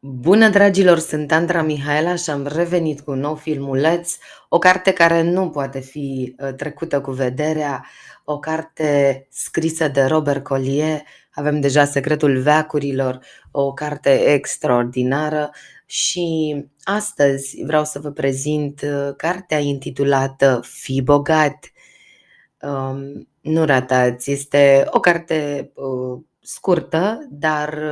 Bună dragilor, sunt Andra Mihaela și am revenit cu un nou filmuleț, o carte care nu poate fi trecută cu vederea, o carte scrisă de Robert Collier. Avem deja Secretul Veacurilor, o carte extraordinară și astăzi vreau să vă prezint cartea intitulată Fii bogat. Nu ratați, este o carte scurtă, dar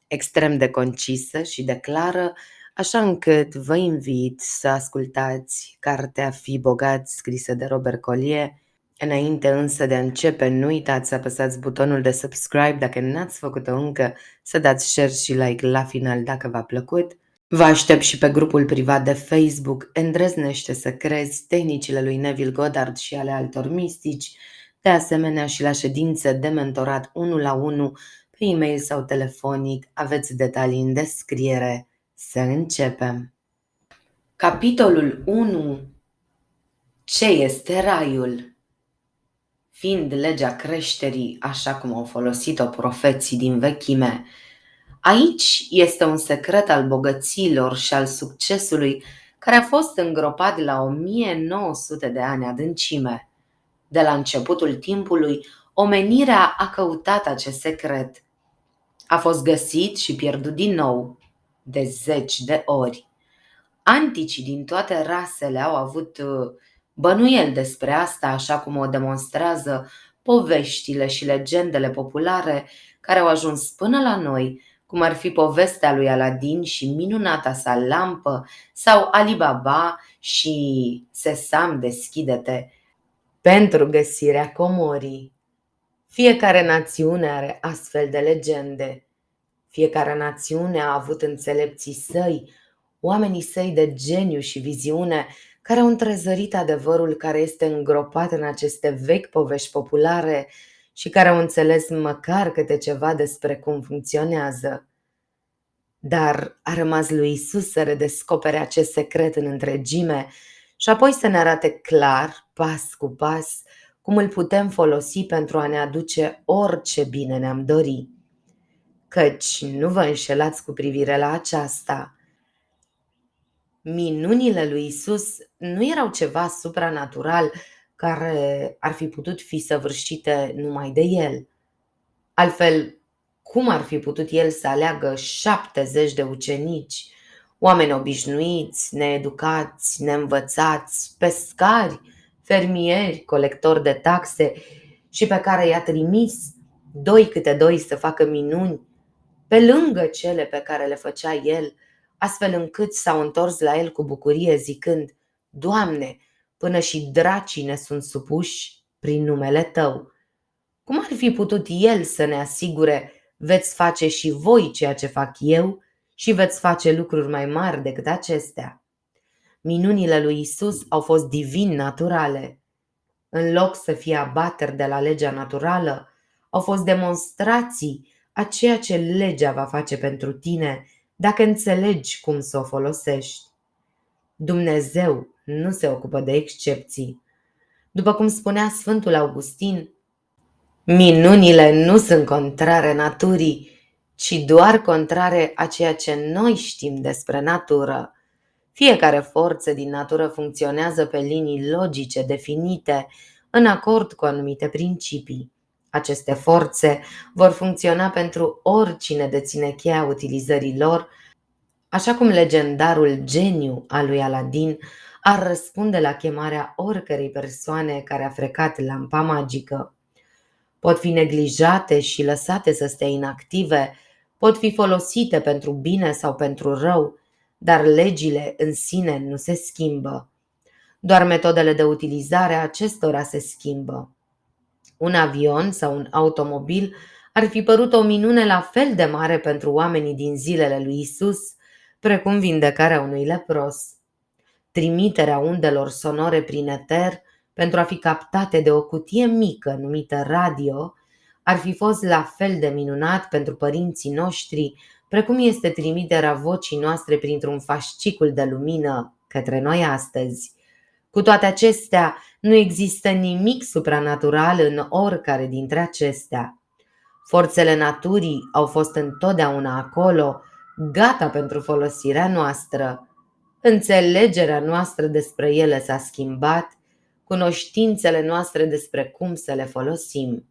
extrem de concisă și de clară, așa încât vă invit să ascultați cartea Fii bogat, scrisă de Robert Collier. Înainte însă de a începe, nu uitați să apăsați butonul de subscribe dacă n-ați făcut-o încă, să dați share și like la final dacă v-a plăcut. Vă aștept și pe grupul privat de Facebook Îndrăznește să crezi, tehnicile lui Neville Goddard și ale altor mistici, de asemenea și la ședințe de mentorat 1 la 1 pe e-mail sau telefonic. Aveți detalii în descriere. Să începem! Capitolul 1. Ce este raiul? Fiind legea creșterii așa cum au folosit-o profeții din vechime, aici este un secret al bogăților și al succesului care a fost îngropat la 1900 de ani adâncime. De la începutul timpului, omenirea a căutat acest secret. A fost găsit și pierdut din nou, de zeci de ori. Anticii din toate rasele au avut bănuieli despre asta, așa cum o demonstrează poveștile și legendele populare care au ajuns până la noi, cum ar fi povestea lui Aladin și minunata sa lampă, sau Ali Baba și Sesam, deschide-te, pentru găsirea comorii. Fiecare națiune are astfel de legende. Fiecare națiune a avut înțelepții săi, oamenii săi de geniu și viziune, care au întrezărit adevărul care este îngropat în aceste vechi povești populare și care au înțeles măcar câte ceva despre cum funcționează. Dar a rămas lui Isus să redescopere acest secret în întregime și apoi să ne arate clar, pas cu pas, cum îl putem folosi pentru a ne aduce orice bine ne-am dori. Căci nu vă înșelați cu privire la aceasta. Minunile lui Isus nu erau ceva supranatural care ar fi putut fi săvârșite numai de el. Altfel, cum ar fi putut el să aleagă 70 de ucenici, oameni obișnuiți, needucați, neînvățați, pescari, fermieri, colectori de taxe și pe care i-a trimis 2 câte 2 să facă minuni, pe lângă cele pe care le făcea el, astfel încât s-au întors la el cu bucurie zicând: Doamne, până și dracii ne sunt supuși prin numele Tău. Cum ar fi putut el să ne asigure: veți face și voi ceea ce fac eu și veți face lucruri mai mari decât acestea? Minunile lui Isus au fost divin naturale. În loc să fie abateri de la legea naturală, au fost demonstrații a ceea ce legea va face pentru tine dacă înțelegi cum să o folosești. Dumnezeu nu se ocupă de excepții. După cum spunea Sfântul Augustin, minunile nu sunt contrare naturii, ci doar contrare a ceea ce noi știm despre natură. Fiecare forță din natură funcționează pe linii logice definite, în acord cu anumite principii. Aceste forțe vor funcționa pentru oricine deține cheia utilizării lor, așa cum legendarul geniu al lui Aladin ar răspunde la chemarea oricărei persoane care a frecat lampa magică. Pot fi neglijate și lăsate să stea inactive, pot fi folosite pentru bine sau pentru rău, dar legile în sine nu se schimbă. Doar metodele de utilizare a acestora se schimbă. Un avion sau un automobil ar fi părut o minune la fel de mare pentru oamenii din zilele lui Isus, precum vindecarea unui lepros. Trimiterea undelor sonore prin eter pentru a fi captate de o cutie mică numită radio ar fi fost la fel de minunat pentru părinții noștri, precum este trimiterea vocii noastre printr-un fascicul de lumină către noi astăzi. Cu toate acestea, nu există nimic supranatural în oricare dintre acestea. Forțele naturii au fost întotdeauna acolo gata pentru folosirea noastră. Înțelegerea noastră despre ele s-a schimbat, cunoștințele noastre despre cum să le folosim.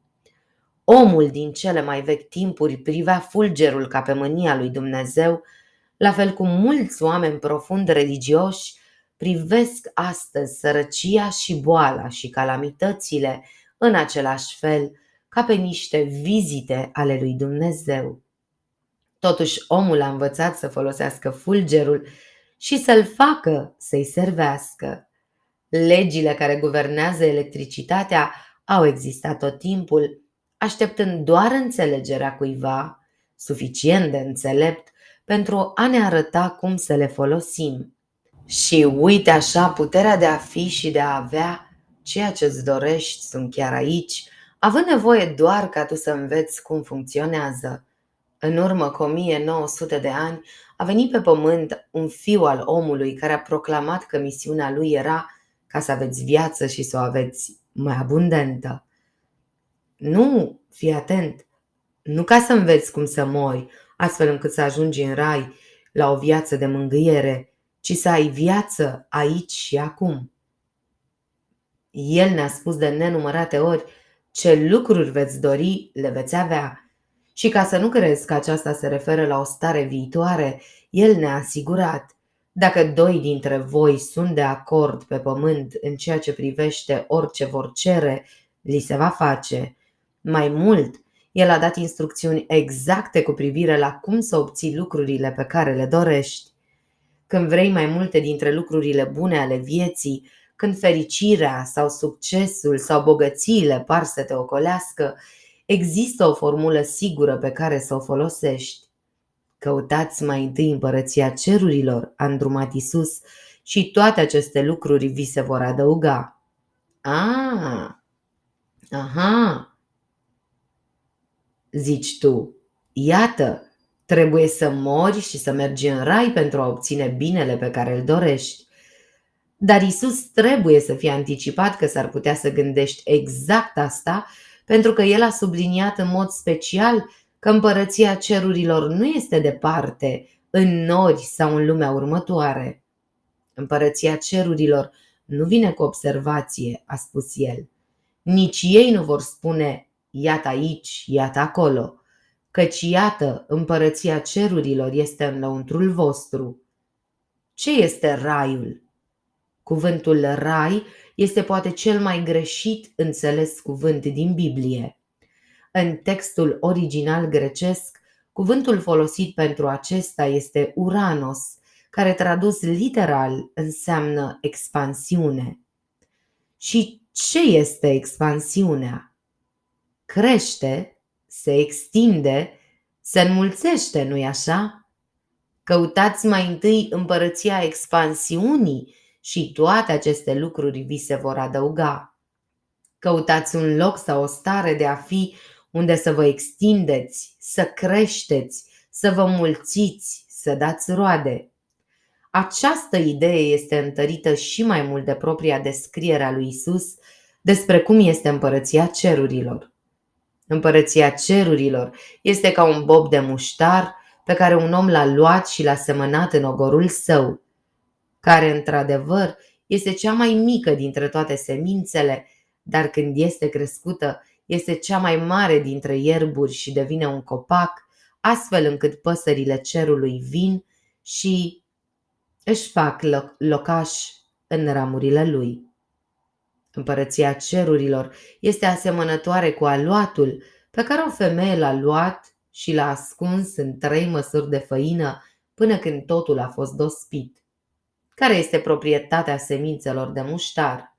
Omul din cele mai vechi timpuri privea fulgerul ca pe mânia lui Dumnezeu, la fel cum mulți oameni profund religioși privesc astăzi sărăcia și boala și calamitățile în același fel ca pe niște vizite ale lui Dumnezeu. Totuși, omul a învățat să folosească fulgerul și să-l facă să-i servească. Legile care guvernează electricitatea au existat tot timpul, așteptând doar înțelegerea cuiva, suficient de înțelept, pentru a ne arăta cum să le folosim. Și uite așa, puterea de a fi și de a avea ceea ce îți dorești sunt chiar aici, având nevoie doar ca tu să înveți cum funcționează. În urmă cu 1900 de ani a venit pe pământ un fiu al omului care a proclamat că misiunea lui era ca să aveți viață și să o aveți mai abundentă. Nu, fii atent, nu ca să înveți cum să mori, astfel încât să ajungi în rai la o viață de mângâiere, ci să ai viață aici și acum. El ne-a spus de nenumărate ori ce lucruri veți dori, le veți avea. Și ca să nu crezi că aceasta se referă la o stare viitoare, el ne-a asigurat: dacă doi dintre voi sunt de acord pe pământ în ceea ce privește orice vor cere, li se va face. Mai mult, el a dat instrucțiuni exacte cu privire la cum să obții lucrurile pe care le dorești. Când vrei mai multe dintre lucrurile bune ale vieții, când fericirea sau succesul sau bogățiile par să te ocolească, există o formulă sigură pe care să o folosești. Căutați mai întâi împărăția cerurilor, a îndrumat Iisus, și toate aceste lucruri vi se vor adăuga. Aha, zici tu, iată, trebuie să mori și să mergi în rai pentru a obține binele pe care îl dorești. Dar Iisus trebuie să fie anticipat că s-ar putea să gândești exact asta, pentru că El a subliniat în mod special că împărăția cerurilor nu este departe, în nori sau în lumea următoare. Împărăția cerurilor nu vine cu observație, a spus El. Nici ei nu vor spune, iată aici, iată acolo, căci iată, împărăția cerurilor este în lăuntrul vostru. Ce este raiul? Cuvântul rai este poate cel mai greșit înțeles cuvânt din Biblie. În textul original grecesc, cuvântul folosit pentru acesta este uranos, care tradus literal înseamnă expansiune. Și ce este expansiunea? Crește, se extinde, se înmulțește, nu-i așa? Căutați mai întâi împărăția expansiunii și toate aceste lucruri vi se vor adăuga. Căutați un loc sau o stare de a fi unde să vă extindeți, să creșteți, să vă mulțiți, să dați roade. Această idee este întărită și mai mult de propria descriere a lui Iisus despre cum este împărăția cerurilor. Împărăția cerurilor este ca un bob de muștar pe care un om l-a luat și l-a semănat în ogorul său, care într-adevăr este cea mai mică dintre toate semințele, dar când este crescută, este cea mai mare dintre ierburi și devine un copac, astfel încât păsările cerului vin și își fac locaș în ramurile lui. Împărăția cerurilor este asemănătoare cu aluatul pe care o femeie l-a luat și l-a ascuns în 3 măsuri de făină până când totul a fost dospit. Care este proprietatea semințelor de muștar?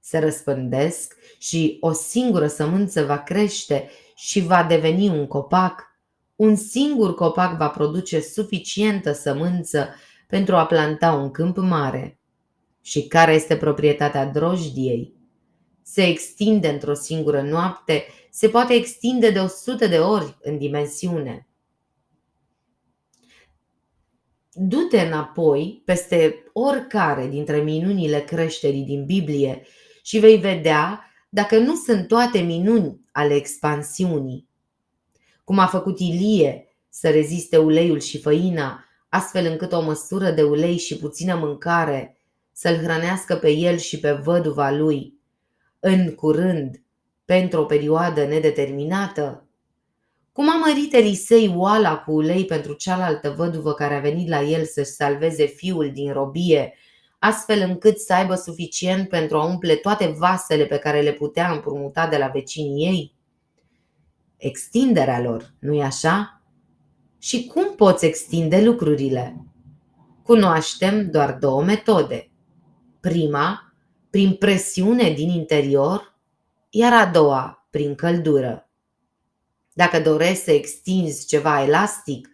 Se răspândesc și o singură sămânță va crește și va deveni un copac. Un singur copac va produce suficientă sămânță pentru a planta un câmp mare. Și care este proprietatea drojdiei? Se extinde într-o singură noapte, se poate extinde de 100 de ori în dimensiune. Du-te înapoi peste oricare dintre minunile creșterii din Biblie și vei vedea dacă nu sunt toate minuni ale expansiunii. Cum a făcut Ilie să reziste uleiul și făina, astfel încât o măsură de ulei și puțină mâncare să-l hrănească pe el și pe văduva lui, în curând, pentru o perioadă nedeterminată? Cum a mărit Elisei oala cu ulei pentru cealaltă văduvă care a venit la el să-și salveze fiul din robie, astfel încât să aibă suficient pentru a umple toate vasele pe care le putea împrumuta de la vecinii ei? Extinderea lor, nu-i așa? Și cum poți extinde lucrurile? Cunoaștem doar două metode. Prima, prin presiune din interior, iar a doua, prin căldură. Dacă dorești să extinzi ceva elastic,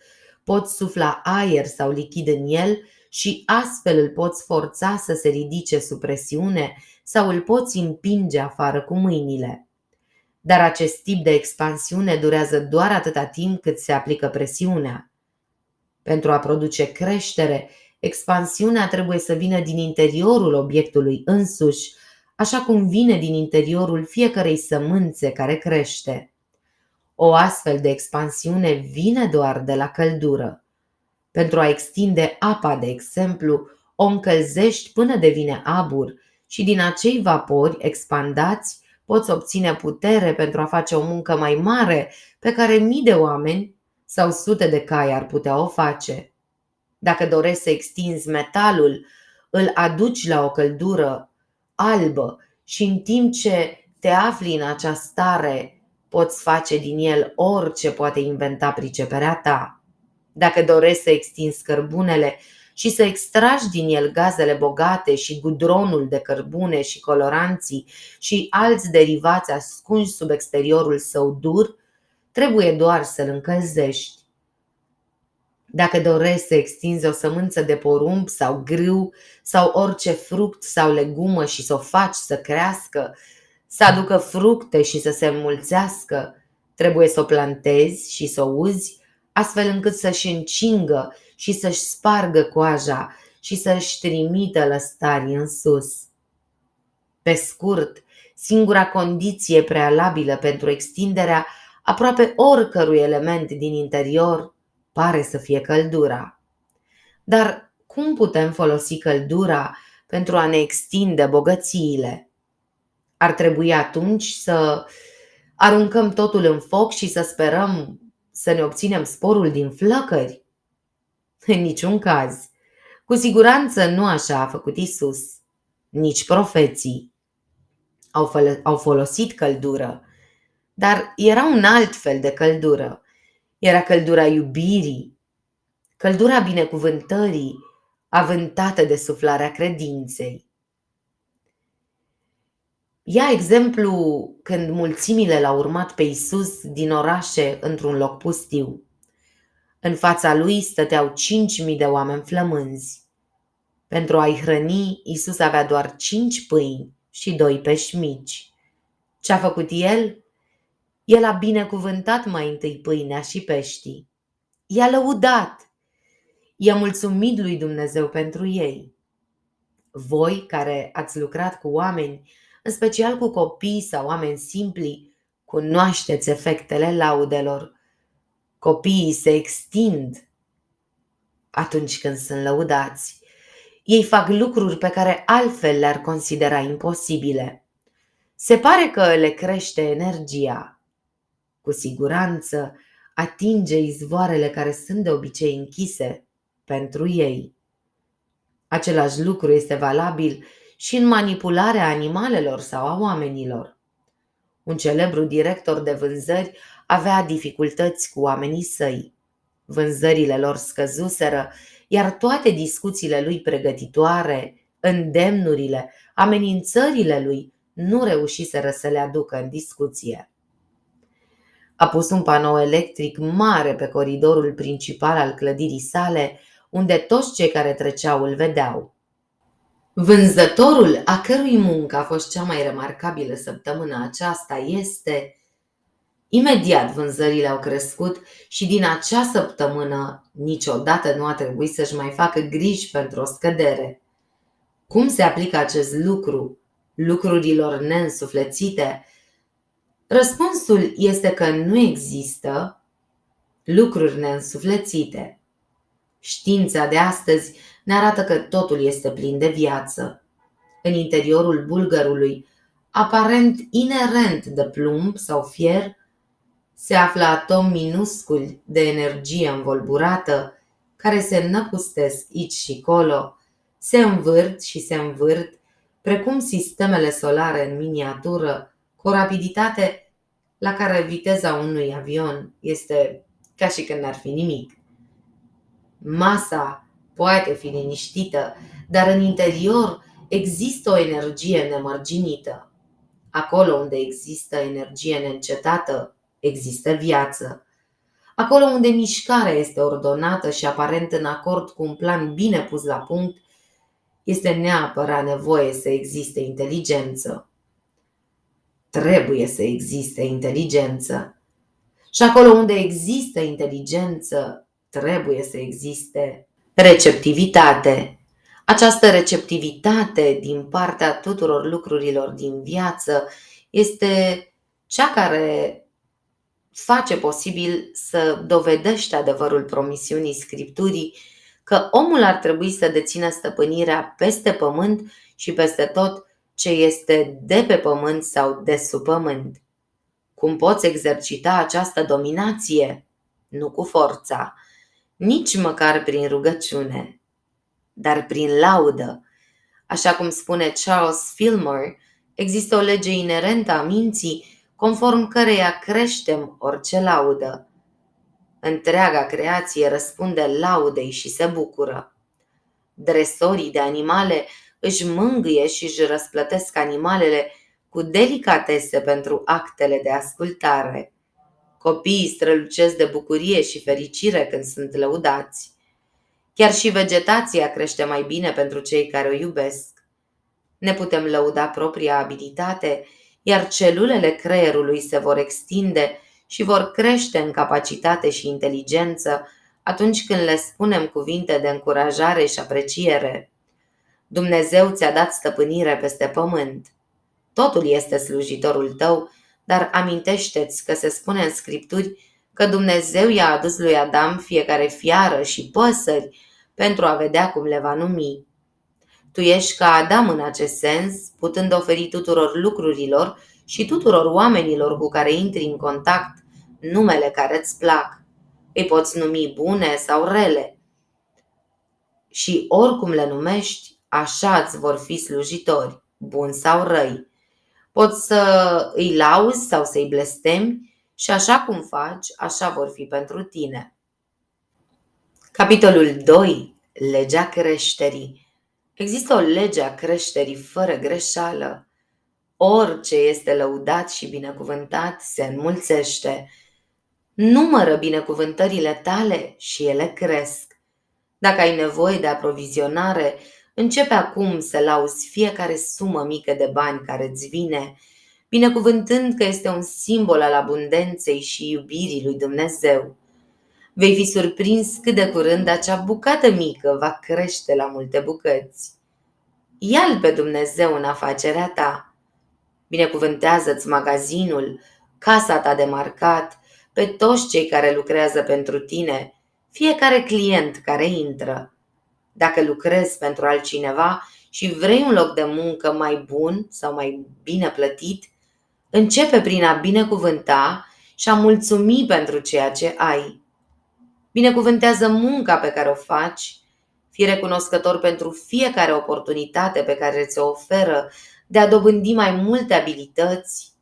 poți sufla aer sau lichid în el și astfel îl poți forța să se ridice sub presiune sau îl poți împinge afară cu mâinile. Dar acest tip de expansiune durează doar atâta timp cât se aplică presiunea. Pentru a produce creștere, expansiunea trebuie să vină din interiorul obiectului însuși, așa cum vine din interiorul fiecărei sămânțe care crește. O astfel de expansiune vine doar de la căldură. Pentru a extinde apa, de exemplu, o încălzești până devine abur și din acei vapori expandați poți obține putere pentru a face o muncă mai mare pe care mii de oameni sau sute de cai ar putea o face. Dacă dorești să extinzi metalul, îl aduci la o căldură albă și în timp ce te afli în acea stare, poți face din el orice poate inventa priceperea ta. Dacă dorești să extinzi cărbunele și să extragi din el gazele bogate și gudronul de cărbune și coloranții și alți derivați ascunși sub exteriorul său dur, trebuie doar să-l încălzești. Dacă dorești să extinzi o sămânță de porumb sau grâu sau orice fruct sau legumă și să o faci să crească, să aducă fructe și să se înmulțească, trebuie să o plantezi și să o uzi astfel încât să-și încingă și să-și spargă coaja și să-și trimită lăstarii în sus. Pe scurt, singura condiție prealabilă pentru extinderea aproape oricărui element din interior pare să fie căldura. Dar cum putem folosi căldura pentru a ne extinde bogățiile? Ar trebui atunci să aruncăm totul în foc și să sperăm să ne obținem sporul din flăcări? În niciun caz. Cu siguranță nu așa a făcut Isus. Nici profeții au folosit căldură, dar era un alt fel de căldură. Era căldura iubirii, căldura binecuvântării, avântată de suflarea credinței. Ia exemplu când mulțimile l-au urmat pe Isus din orașe într-un loc pustiu. În fața lui stăteau 5.000 de oameni flămânzi. Pentru a-i hrăni, Isus avea doar 5 pâini și 2 pești mici. Ce a făcut el? El a binecuvântat mai întâi pâinea și peștii. I-a lăudat. I-a mulțumit lui Dumnezeu pentru ei. Voi care ați lucrat cu oameni, în special cu copii sau oameni simpli, cunoașteți efectele laudelor. Copiii se extind atunci când sunt lăudați. Ei fac lucruri pe care altfel le-ar considera imposibile. Se pare că le crește energia. Cu siguranță atinge izvoarele care sunt de obicei închise pentru ei. Același lucru este valabil și în manipularea animalelor sau a oamenilor. Un celebru director de vânzări avea dificultăți cu oamenii săi. Vânzările lor scăzuseră, iar toate discuțiile lui pregătitoare, îndemnurile, amenințările lui nu reușiseră să le aducă în discuție. A pus un panou electric mare pe coridorul principal al clădirii sale, unde toți cei care treceau îl vedeau. Vânzătorul, a cărui muncă a fost cea mai remarcabilă săptămâna aceasta, este... Imediat vânzările au crescut și din acea săptămână niciodată nu a trebuit să-și mai facă griji pentru o scădere. Cum se aplică acest lucru lucrurilor neînsuflețite? Răspunsul este că nu există lucruri neînsuflețite. Știința de astăzi ne arată că totul este plin de viață. În interiorul bulgărului, aparent inerent de plumb sau fier, se află atomi minusculi de energie învolburată care se năpustesc aici și colo, se învârt și se învârt, precum sistemele solare în miniatură, cu o rapiditate la care viteza unui avion este ca și când n-ar fi nimic. Masa poate fi liniștită, dar în interior există o energie nemărginită. Acolo unde există energie neîncetată, există viață. Acolo unde mișcarea este ordonată și aparent în acord cu un plan bine pus la punct, este neapărat nevoie să existe inteligență. Trebuie să existe inteligență. Și acolo unde există inteligență, trebuie să existe receptivitate. Această receptivitate din partea tuturor lucrurilor din viață este cea care face posibil să dovedești adevărul promisiunii Scripturii că omul ar trebui să dețină stăpânirea peste pământ și peste tot ce este de pe pământ sau de sub pământ. Cum poți exercita această dominație? Nu cu forța, nici măcar prin rugăciune, dar prin laudă. Așa cum spune Charles Fillmore, există o lege inerentă a minții conform căreia creștem orice laudă. Întreaga creație răspunde laudei și se bucură. Dresorii de animale își mângâie și își răsplătesc animalele cu delicatese pentru actele de ascultare. Copiii strălucesc de bucurie și fericire când sunt lăudați. Chiar și vegetația crește mai bine pentru cei care o iubesc. Ne putem lăuda propria abilitate, iar celulele creierului se vor extinde și vor crește în capacitate și inteligență atunci când le spunem cuvinte de încurajare și apreciere. Dumnezeu ți-a dat stăpânire peste pământ. Totul este slujitorul tău, dar amintește-ți că se spune în Scripturi că Dumnezeu i-a adus lui Adam fiecare fiară și păsări pentru a vedea cum le va numi. Tu ești ca Adam în acest sens, putând oferi tuturor lucrurilor și tuturor oamenilor cu care intri în contact numele care îți plac. Îi poți numi bune sau rele. Și oricum le numești, așa îți vor fi slujitori, buni sau răi. Poți să îi lauzi sau să îi blestemi și așa cum faci, așa vor fi pentru tine. Capitolul 2. Legea creșterii. Există o lege a creșterii fără greșeală. Orice este lăudat și binecuvântat se înmulțește. Numără binecuvântările tale și ele cresc. Dacă ai nevoie de aprovizionare, începe acum să lauzi fiecare sumă mică de bani care îți vine, binecuvântând că este un simbol al abundenței și iubirii lui Dumnezeu. Vei fi surprins cât de curând acea bucată mică va crește la multe bucăți. Ia-L pe Dumnezeu în afacerea ta. Binecuvântează-ți magazinul, casa ta de marcat, pe toți cei care lucrează pentru tine, fiecare client care intră. Dacă lucrezi pentru altcineva și vrei un loc de muncă mai bun sau mai bine plătit, începe prin a binecuvânta și a mulțumi pentru ceea ce ai. Binecuvântează munca pe care o faci, fii recunoscător pentru fiecare oportunitate pe care ți-o oferă de a dobândi mai multe abilități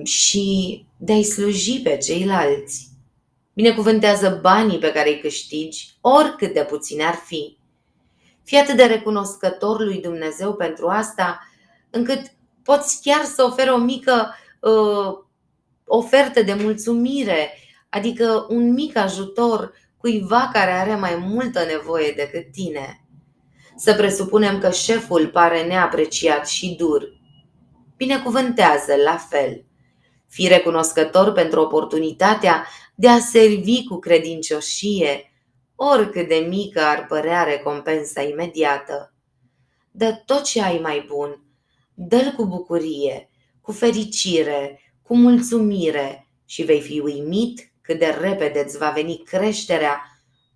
și de a-i sluji pe ceilalți. Binecuvântează banii pe care îi câștigi, oricât de puțini ar fi. Fii atât de recunoscător lui Dumnezeu pentru asta, încât poți chiar să oferi o mică ofertă de mulțumire, adică un mic ajutor cuiva care are mai multă nevoie decât tine. Să presupunem că șeful pare neapreciat și dur. Binecuvântează la fel. Fii recunoscător pentru oportunitatea de a servi cu credincioșie, oricât de mică ar părea recompensa imediată. Dă tot ce ai mai bun, dă-l cu bucurie, cu fericire, cu mulțumire și vei fi uimit cât de repede îți va veni creșterea,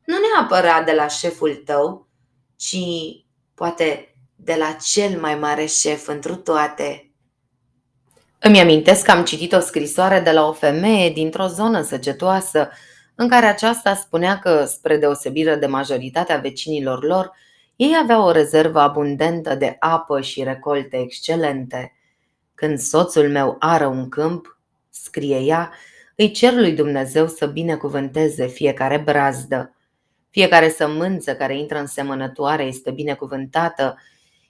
nu neapărat de la șeful tău, ci poate de la cel mai mare șef întru toate. Îmi amintesc că am citit o scrisoare de la o femeie dintr-o zonă săgețoasă, în care aceasta spunea că, spre deosebire de majoritatea vecinilor lor, ei aveau o rezervă abundentă de apă și recolte excelente. Când soțul meu ară un câmp, scrie ea, îi cer lui Dumnezeu să binecuvânteze fiecare brazdă. Fiecare sămânță care intră în semănătoare este binecuvântată,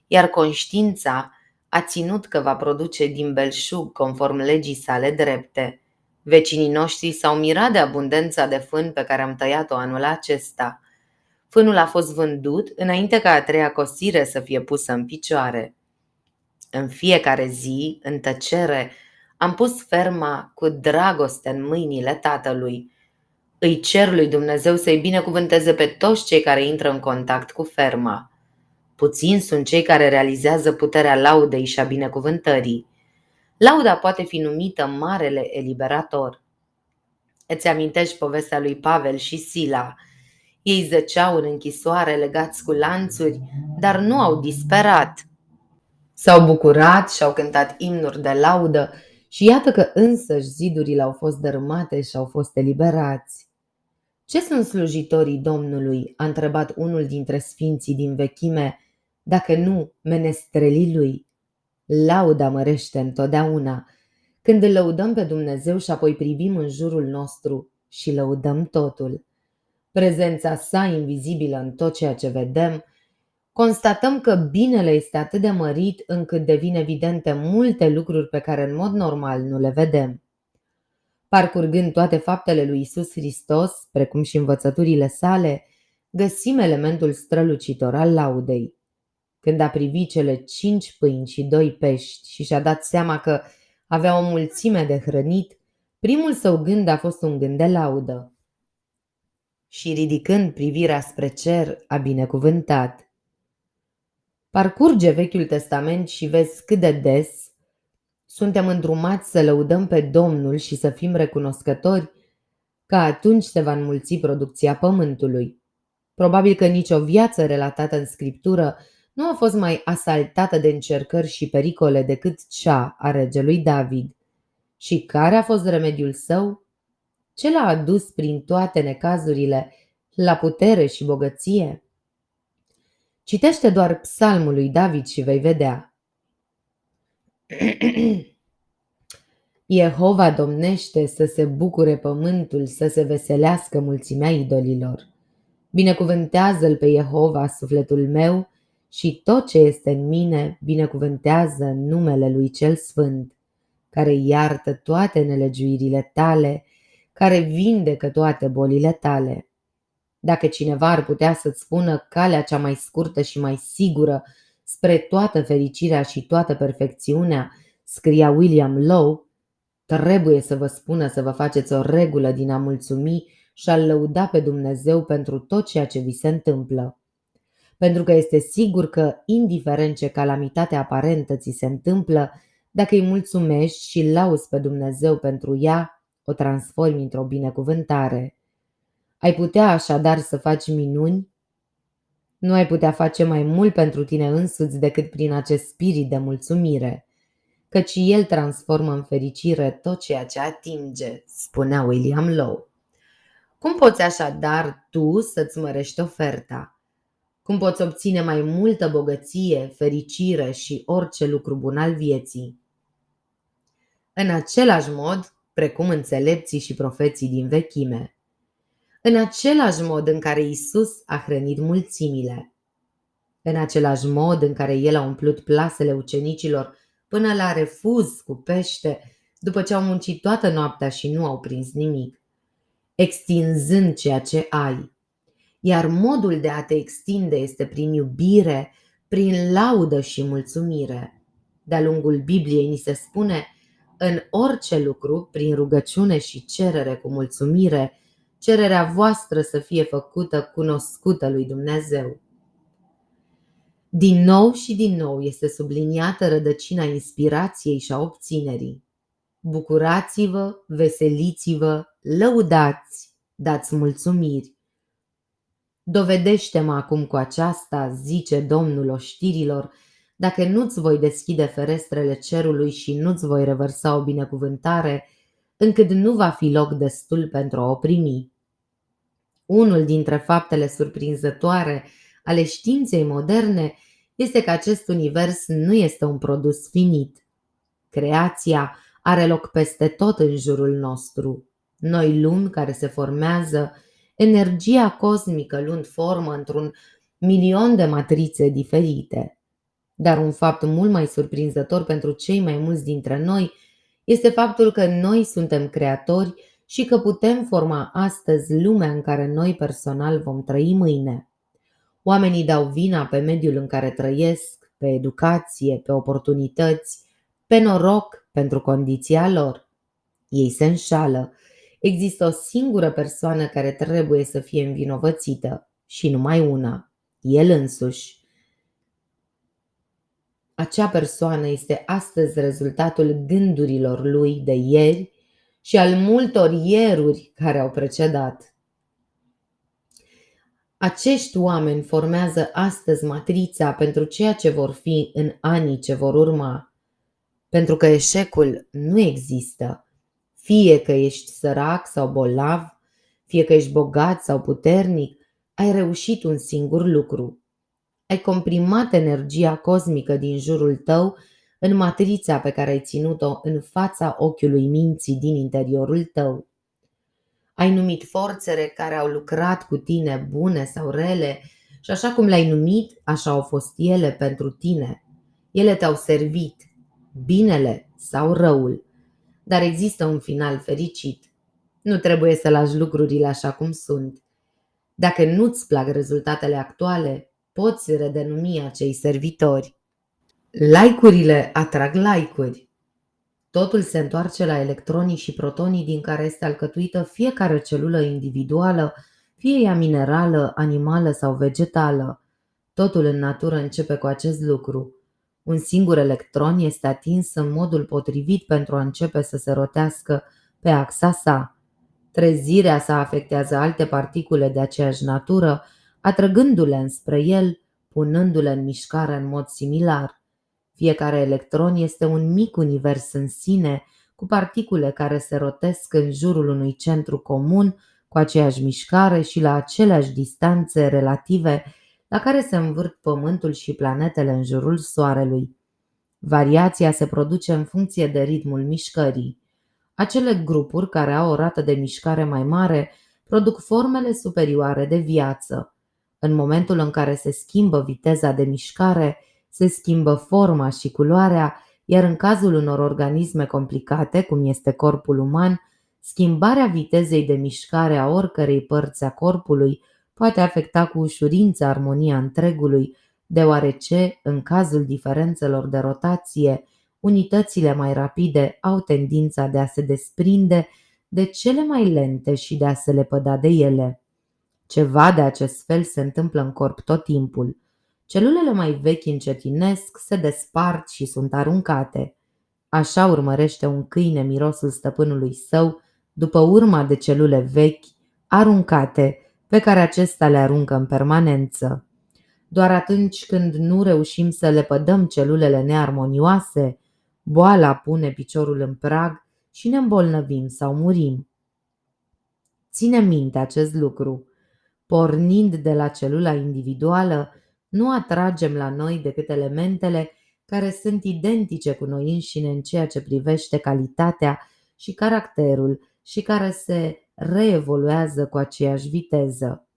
iar conștiința a ținut că va produce din belșug conform legii sale drepte. Vecinii noștri s-au mirat de abundența de fân pe care am tăiat-o anul acesta. Fânul a fost vândut înainte ca a treia cosire să fie pusă în picioare. În fiecare zi, în tăcere, am pus ferma cu dragoste în mâinile tatălui. Îi cer lui Dumnezeu să-i binecuvânteze pe toți cei care intră în contact cu ferma. Puțini sunt cei care realizează puterea laudei și a binecuvântării. Lauda poate fi numită marele eliberator. Îți amintești povestea lui Pavel și Sila? Ei zăceau în închisoare legați cu lanțuri, dar nu au disperat. S-au bucurat și au cântat imnuri de laudă și iată că însăși zidurile au fost dărâmate și au fost eliberați. Ce sunt slujitorii Domnului? A întrebat unul dintre sfinții din vechime, dacă nu menestrelii lui. Lauda mărește întotdeauna. Când îl lăudăm pe Dumnezeu și apoi privim în jurul nostru și lăudăm totul. Prezența sa invizibilă în tot ceea ce vedem, constatăm că binele este atât de mărit încât devin evidente multe lucruri pe care în mod normal nu le vedem. Parcurgând toate faptele lui Iisus Hristos, precum și învățăturile sale, găsim elementul strălucitor al laudei. Când a privit cele 5 pâini și 2 pești și și-a dat seama că avea o mulțime de hrănit, primul său gând a fost un gând de laudă. Și ridicând privirea spre cer, a binecuvântat. Parcurge Vechiul Testament și vezi cât de des suntem îndrumați să lăudăm pe Domnul și să fim recunoscători, că atunci se va înmulți producția pământului. Probabil că nicio viață relatată în Scriptură nu a fost mai asaltată de încercări și pericole decât cea a regelui David. Și care a fost remediul său? Ce l-a adus prin toate necazurile la putere și bogăție? Citește doar psalmul lui David și vei vedea. Jehova domnește, să se bucure pământul, să se veselească mulțimea idolilor. Binecuvântează-L pe Jehova, sufletul meu, și tot ce este în mine, binecuvântează numele Lui cel Sfânt, care iartă toate nelegiuirile tale, care vindecă toate bolile tale. Dacă cineva ar putea să-ți spună calea cea mai scurtă și mai sigură spre toată fericirea și toată perfecțiunea, scria William Lowe, trebuie să vă spună să vă faceți o regulă din a mulțumi și a lăuda pe Dumnezeu pentru tot ceea ce vi se întâmplă. Pentru că este sigur că, indiferent ce calamitate aparentă ți se întâmplă, dacă îi mulțumești și îl lauzi pe Dumnezeu pentru ea, o transformi într-o binecuvântare. Ai putea așadar să faci minuni? Nu ai putea face mai mult pentru tine însuți decât prin acest spirit de mulțumire, căci el transformă în fericire tot ceea ce atinge, spunea William Lowe. Cum poți așadar tu să-ți mărești oferta? Cum poți obține mai multă bogăție, fericire și orice lucru bun al vieții? În același mod, precum înțelepții și profeții din vechime. În același mod în care Iisus a hrănit mulțimile. În același mod în care El a umplut plasele ucenicilor până la refuz cu pește, după ce au muncit toată noaptea și nu au prins nimic, extinzând ceea ce ai. Iar modul de a te extinde este prin iubire, prin laudă și mulțumire. De-a lungul Bibliei ni se spune, în orice lucru, prin rugăciune și cerere cu mulțumire, cererea voastră să fie făcută cunoscută lui Dumnezeu. Din nou și din nou este subliniată rădăcina inspirației și a obținerii. Bucurați-vă, veseliți-vă, lăudați, dați mulțumiri. Dovedește-mă acum cu aceasta, zice Domnul oștirilor, dacă nu-ți voi deschide ferestrele cerului și nu-ți voi revărsa o binecuvântare, încât nu va fi loc destul pentru a o primi. Unul dintre faptele surprinzătoare ale științei moderne este că acest univers nu este un produs finit. Creația are loc peste tot în jurul nostru. Noi lumi care se formează, energia cosmică luând formă într-un milion de matrițe diferite. Dar un fapt mult mai surprinzător pentru cei mai mulți dintre noi este faptul că noi suntem creatori și că putem forma astăzi lumea în care noi personal vom trăi mâine. Oamenii dau vina pe mediul în care trăiesc, pe educație, pe oportunități, pe noroc pentru condiția lor. Ei se înșală. Există o singură persoană care trebuie să fie învinovățită și numai una, el însuși. Acea persoană este astăzi rezultatul gândurilor lui de ieri și al multor ieruri care au precedat. Acești oameni formează astăzi matrița pentru ceea ce vor fi în anii ce vor urma. Pentru că eșecul nu există. Fie că ești sărac sau bolnav, fie că ești bogat sau puternic, ai reușit un singur lucru. Ai comprimat energia cosmică din jurul tău în matrița pe care ai ținut-o în fața ochiului minții din interiorul tău. Ai numit forțele care au lucrat cu tine, bune sau rele, și așa cum le-ai numit, așa au fost ele pentru tine. Ele te-au servit, binele sau răul. Dar există un final fericit. Nu trebuie să lași lucrurile așa cum sunt. Dacă nu-ți plac rezultatele actuale, poți redenumi acei servitori. Like-urile atrag like-uri. Totul se întoarce la electronii și protonii din care este alcătuită fiecare celulă individuală, fie ea minerală, animală sau vegetală. Totul în natură începe cu acest lucru. Un singur electron este atins în modul potrivit pentru a începe să se rotească pe axa sa. Trezirea sa afectează alte particule de aceeași natură, atrăgându-le înspre el, punându-le în mișcare în mod similar. Fiecare electron este un mic univers în sine, cu particule care se rotesc în jurul unui centru comun, cu aceeași mișcare și la aceleași distanțe relative la care se învârt Pământul și planetele în jurul Soarelui. Variația se produce în funcție de ritmul mișcării. Acele grupuri care au o rată de mișcare mai mare produc formele superioare de viață. În momentul în care se schimbă viteza de mișcare, se schimbă forma și culoarea, iar în cazul unor organisme complicate, cum este corpul uman, schimbarea vitezei de mișcare a oricărei părți a corpului poate afecta cu ușurință armonia întregului, deoarece, în cazul diferențelor de rotație, unitățile mai rapide au tendința de a se desprinde de cele mai lente și de a se lepăda de ele. Ceva de acest fel se întâmplă în corp tot timpul. Celulele mai vechi încetinesc, se despart și sunt aruncate. Așa urmărește un câine mirosul stăpânului său după urma de celule vechi, aruncate, pe care acesta le aruncă în permanență. Doar atunci când nu reușim să lepădăm celulele nearmonioase, boala pune piciorul în prag și ne îmbolnăvim sau murim. Ține minte acest lucru. Pornind de la celula individuală, nu atragem la noi decât elementele care sunt identice cu noi înșine în ceea ce privește calitatea și caracterul și care se reevoluează cu aceeași viteză.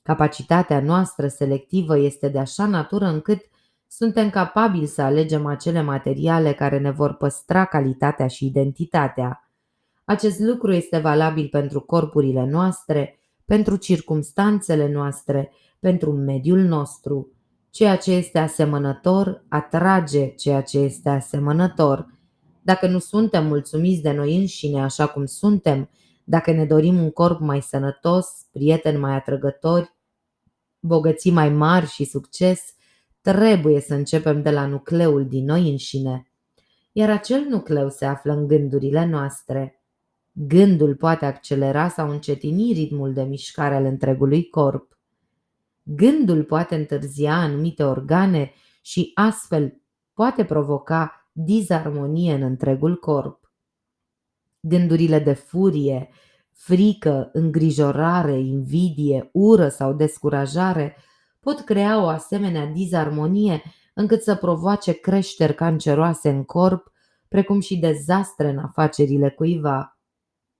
Capacitatea noastră selectivă este de așa natură încât suntem capabili să alegem acele materiale care ne vor păstra calitatea și identitatea. Acest lucru este valabil pentru corpurile noastre, pentru circumstanțele noastre, pentru mediul nostru. Ceea ce este asemănător atrage ceea ce este asemănător. Dacă nu suntem mulțumiți de noi înșine așa cum suntem, dacă ne dorim un corp mai sănătos, prieteni mai atrăgători, bogății mai mari și succes, trebuie să începem de la nucleul din noi înșine. Iar acel nucleu se află în gândurile noastre. Gândul poate accelera sau încetini ritmul de mișcare al întregului corp. Gândul poate întârzia anumite organe și astfel poate provoca disarmonie în întregul corp. Gândurile de furie, frică, îngrijorare, invidie, ură sau descurajare pot crea o asemenea disarmonie încât să provoace creșteri canceroase în corp, precum și dezastre în afacerile cuiva.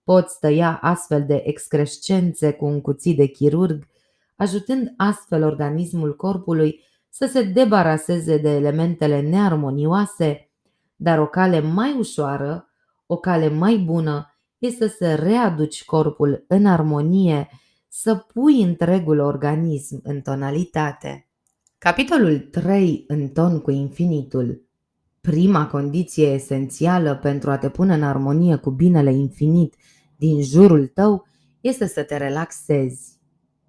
Poți tăia astfel de excrescențe cu un cuțit de chirurg, ajutând astfel organismul corpului să se debaraseze de elementele nearmonioase, dar o cale mai ușoară, o cale mai bună, este să readuci corpul în armonie, să pui întregul organism în tonalitate. Capitolul 3. În ton cu infinitul. Prima condiție esențială pentru a te pune în armonie cu binele infinit din jurul tău este să te relaxezi,